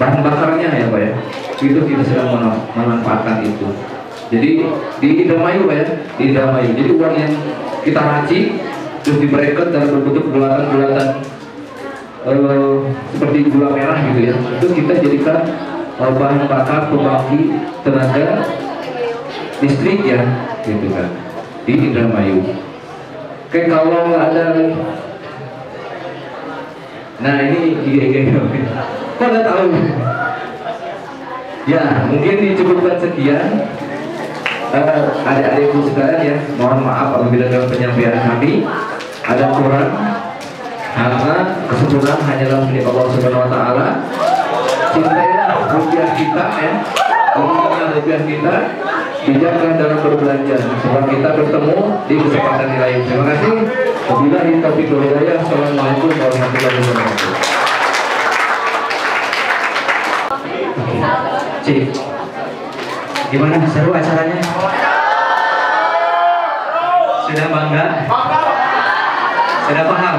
bahan bakarnya ya Pak ya, itu kita sedang memanfaatkan itu. Jadi di Indramayu Pak ya, di Indramayu. Jadi uang yang kita racik terus di bracket dan berbentuk bulatan-bulatan seperti gula merah gitu ya, itu kita jadikan bahan bakar pembangkit tenaga listrik ya, gitu kan. di Indramayu. Oke, kalau nggak ada lagi, nah ini IG kok nggak tahu? Ya, mungkin dicukupkan sekian. Adik-adikku sekalian ya, mohon maaf apabila dalam penyampaian kami ada kurang, karena kesempurnaan hanyalah milik Allah Subhanahu Wa Taala. Cintailah rupiah kita ya, kemudian rupiah kita, bijaklah dalam berbelanja sebab kita bertemu di kesempatan yang lain. Terima kasih. Wabillahi taufiq wal hidayah. Assalamualaikum warahmatullahi wabarakatuh. Cik, gimana seru acaranya? Sudah bangga? Sudah paham?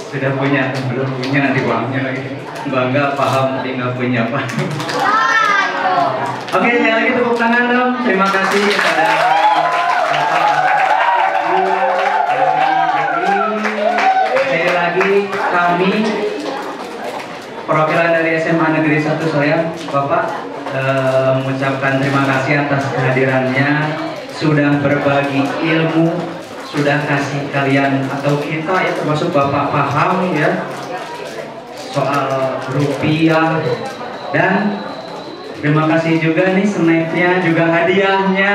Sudah punya? Belum punya, nanti uangnya lagi. Bangga, paham, tapi nggak punya apa. Oke, sekali lagi tepuk tangan dong. Terima kasih kepada sekali lagi kami perwakilan dari SMA Negeri 1 Soreang, Bapak mengucapkan terima kasih atas kehadirannya, sudah berbagi ilmu, sudah kasih kalian atau kita ya termasuk Bapak paham ya soal rupiah, dan terima kasih juga nih snacknya juga hadiahnya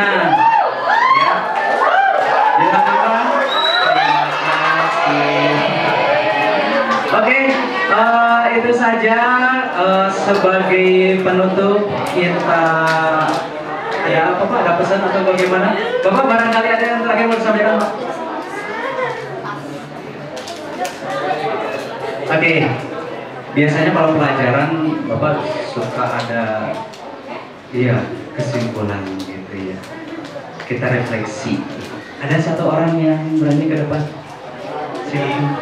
ya. Jangan lupa. Terima kasih. Oke, itu saja sebagai penutup kita. Ya apa Pak, ada pesan atau bagaimana? Bapak barangkali ada yang terakhir mau disampaikan Pak? Oke. Biasanya kalau pelajaran Bapak suka ada kesimpulan gitu ya. Kita refleksi. Ada satu orang yang berani ke depan. Silakan.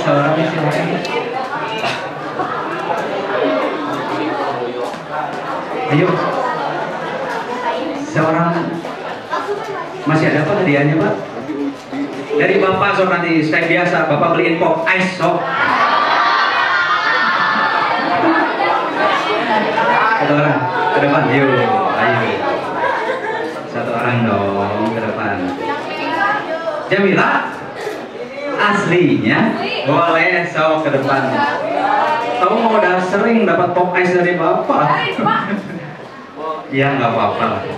Seorang silakan. Ayo. Seorang. Masih ada apa hadiahnya Pak? Dari Bapak sok nanti snack biasa, Bapak beliin pop ice sok. Satu orang ke depan, yuk, ayo. Satu orang dong ke depan. Jamila, aslinya boleh sok ke depan. Kamu mau udah sering dapat pop ice dari Bapak? Ya nggak apa-apa.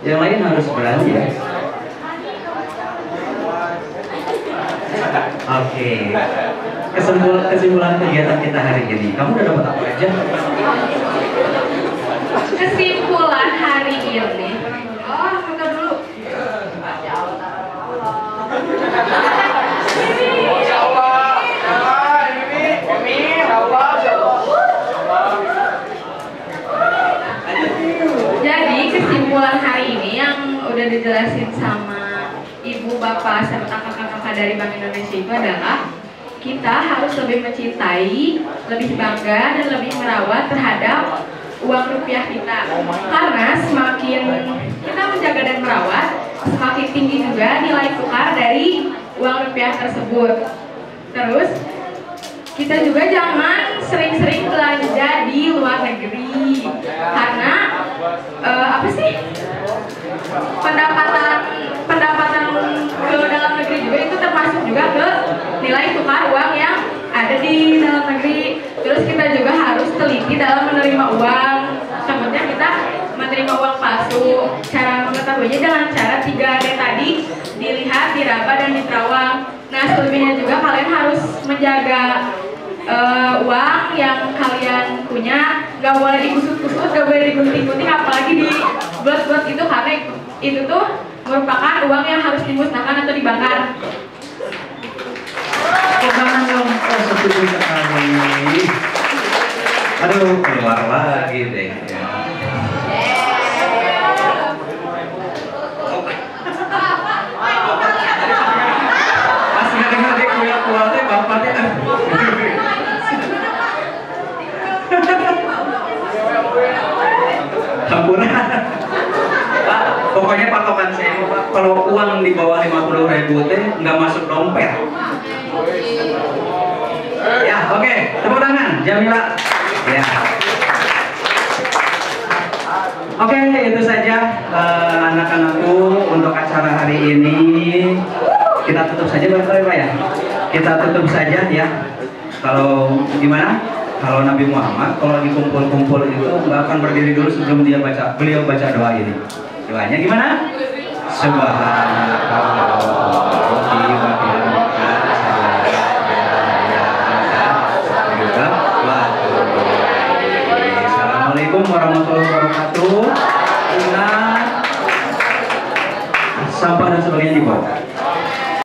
Yang lain harus berani ya. Oke. Kesimpulan kegiatan kita hari ini. Kamu udah dapat apa aja? Kesimpulan hari ini. Oh, foto dulu. Jadi kesimpulan hari ini yang udah dijelasin sama Ibu, Bapak, serta kakak-kakak dari Bank Indonesia itu adalah kita harus lebih mencintai, lebih bangga, dan lebih merawat terhadap uang rupiah kita. Karena semakin kita menjaga dan merawat, semakin tinggi juga nilai tukar dari uang rupiah tersebut. Terus kita juga jangan sering-sering belanja di luar negeri, karena pendapatan ke dalam negeri juga itu termasuk juga ke nilai tukar uang yang ada di dalam negeri. Terus kita juga harus teliti dalam menerima uang. Takutnya kita menerima uang palsu. Cara mengetahuinya dengan cara 3D tadi, dilihat, diraba, dan diterawang. Nah, selebihnya juga kalian harus menjaga uang yang kalian punya, gak boleh dikusut-kusut, gak boleh digunting-gunting, apalagi di buat itu, karena itu tuh merupakan uang yang harus dimusnahkan atau dibakar. Tangan dong, setuju sekali. Aduh, keluar lagi deh. Pas nggak dengar dia keluar deh, bapaknya. Hampura. Pak, pokoknya patokan saya Pak, kalau uang di bawah 50.000 teh nggak masuk dompet. Ya, oke, tepuk tangan, Jamila. Ya. Oke, itu saja anak-anakku untuk acara hari ini. Kita tutup saja bareng-bareng Pak ya. Kita tutup saja ya. Kalau gimana? Kalau Nabi Muhammad kalau lagi kumpul-kumpul itu nggak akan berdiri dulu sebelum beliau baca doa ini. Doanya gimana? Subhanallah. Assalamualaikum warahmatullahi wabarakatuh. Ingat sampah dan sebagainya dibuang.